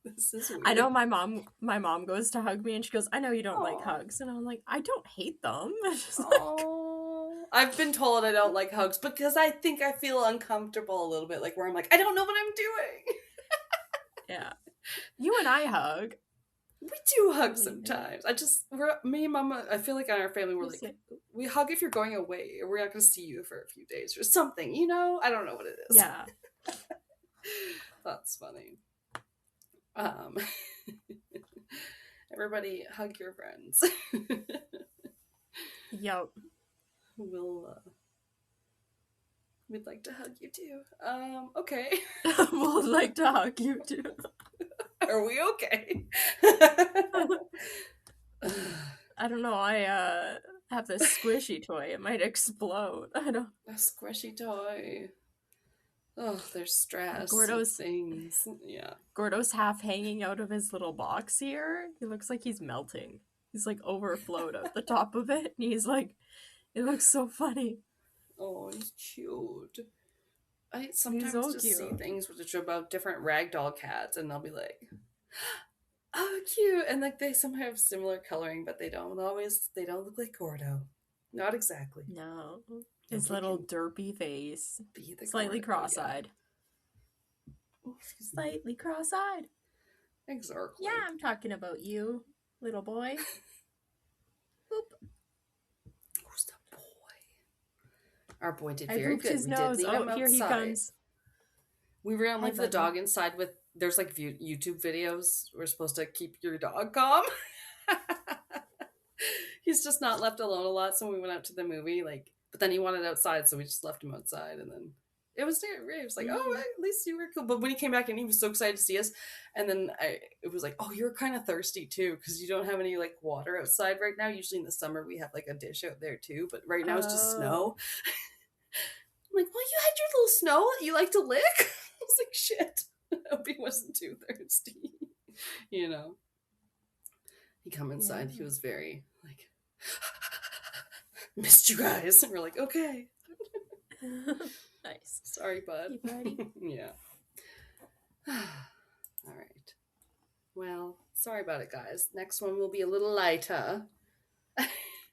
This is weird. I know my mom goes to hug me and she goes, I know you don't like hugs. And I'm like, I don't hate them. I've been told I don't like hugs because I think I feel uncomfortable a little bit, like where I'm like, I don't know what I'm doing. Yeah. You and I hug. We do hug sometimes. Me and Mama, I feel like in our family, we're like, we hug if you're going away, or we're not going to see you for a few days, or something, I don't know what it is. Yeah. That's funny. Everybody hug your friends. Yep. We'd like to hug you too. Okay. We'd like to hug you too. Are we okay? I don't know. I have this squishy toy. It might explode. I don't. A squishy toy. Oh, there's stress. Gordo's things. Yeah. Gordo's half hanging out of his little box here. He looks like he's melting. He's like overflowed at the top of it, and he's like, it looks so funny. Oh, he's cute. I sometimes just see things which are about different ragdoll cats, and I'll be like, oh, cute. And like they somehow have similar coloring, but they don't look like Gordo. Not exactly. No. His little derpy face. Slightly cross-eyed. Oh, slightly cross-eyed. Exactly. Yeah, I'm talking about you, little boy. Boop. Who's the boy? Our boy did very good. His nose. Did leave him here outside. He comes. We ran leave the dog inside with. There's like YouTube videos. We're supposed to keep your dog calm. He's just not left alone a lot, so we went out to the movie. But then he wanted outside, so we just left him outside, and then it was like, oh, at least you were cool. But when he came back in, he was so excited to see us, and then it was like, oh, you're kind of thirsty too, because you don't have any like water outside right now. Usually in the summer we have like a dish out there too, but right now it's just snow. like, well, you had your little snow that you like to lick. I was like, shit. I hope he wasn't too thirsty. You know. He come inside. He was very like, missed you guys. And we're like, okay. Nice. Sorry, bud. Hey, buddy. Yeah. All right. Well, sorry about it, guys. Next one will be a little lighter.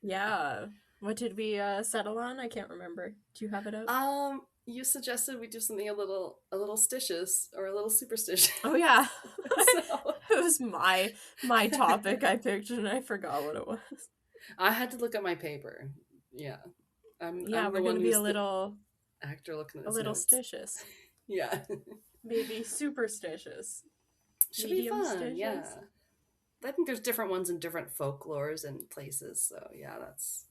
Yeah. What did we settle on? I can't remember. Do you have it up? You suggested we do something a little stitious or a little superstitious. Oh yeah. So, It was my topic I picked and I forgot what it was. I had to look at my paper. Yeah. I'm We're gonna be a little actor looking at a little notes. stitious. Yeah. Maybe superstitious. Should Medium be fun. stitches. Yeah. I think there's different ones in different folklores and places. So yeah, that's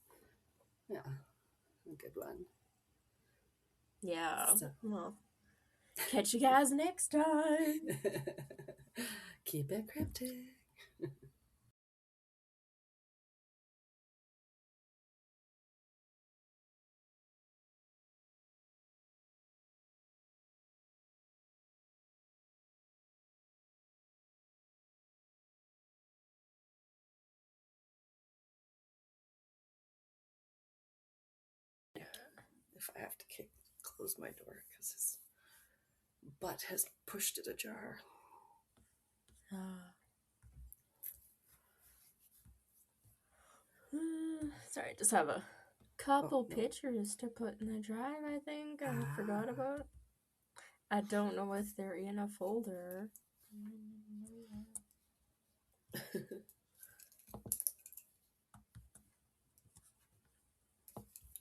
a good one. Yeah. So. Well, catch you guys next time. Keep it cryptic. If I have to close my door because his butt has pushed it ajar. Sorry, just have a couple pictures to put in the drive, I think. I forgot about. I don't know if they're in a folder.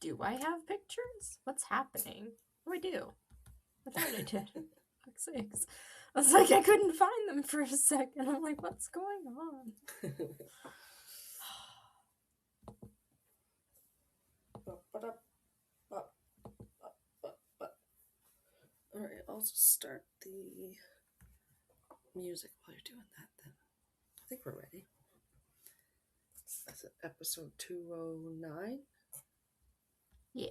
Do I have pictures? What's happening? What do I do? I thought I did. Fuck's sakes. I was like, I couldn't find them for a second. I'm like, what's going on? Alright, I'll just start the music while you're doing that then. I think we're ready. That's episode 209. Yeah.